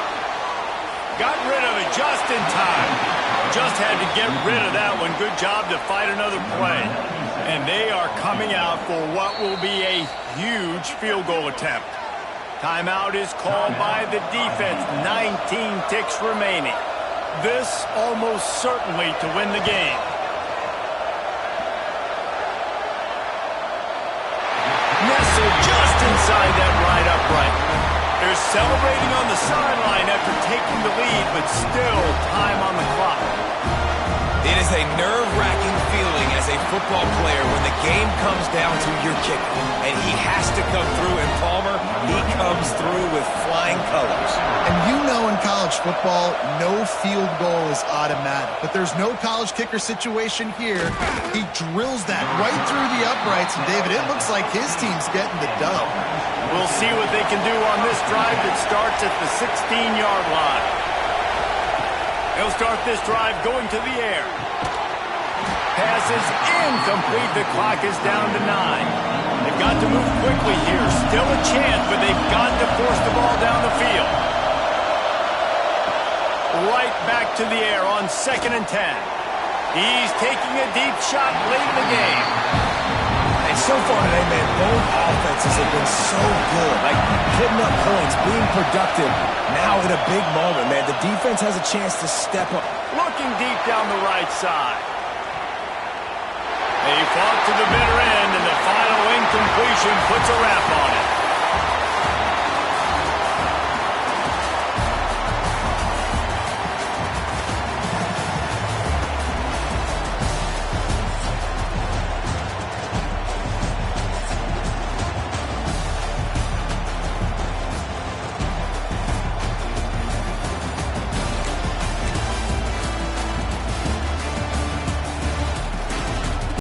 Got rid of it just in time. Just had to get rid of that one. Good job to fight another play. And they are coming out for what will be a huge field goal attempt. Timeout is called by the defense. 19 ticks remaining. This almost certainly to win the game. Nestled just inside that right upright. They're celebrating on the sideline after taking the lead, but still time on the clock. It is a nerve-wracking feeling as a football player when the game comes down to your kicker, and he has to come through, and Palmer, he comes through with flying colors. And you know in college football, no field goal is automatic, but there's no college kicker situation here. He drills that right through the uprights, and David, it looks like his team's getting the dub. We'll see what they can do on this drive that starts at the 16-yard line. They'll start this drive going to the air. Pass is incomplete. The clock is down to 9. They've got to move quickly here. Still a chance, but they've got to force the ball down the field. Right back to the air on 2nd and 10. He's taking a deep shot late in the game. And so far today, man, both offenses have been so good. Like, putting up points, being productive. Now in a big moment, man, the defense has a chance to step up. Looking deep down the right side. They fought to the bitter end, and the final incompletion puts a wrap on it.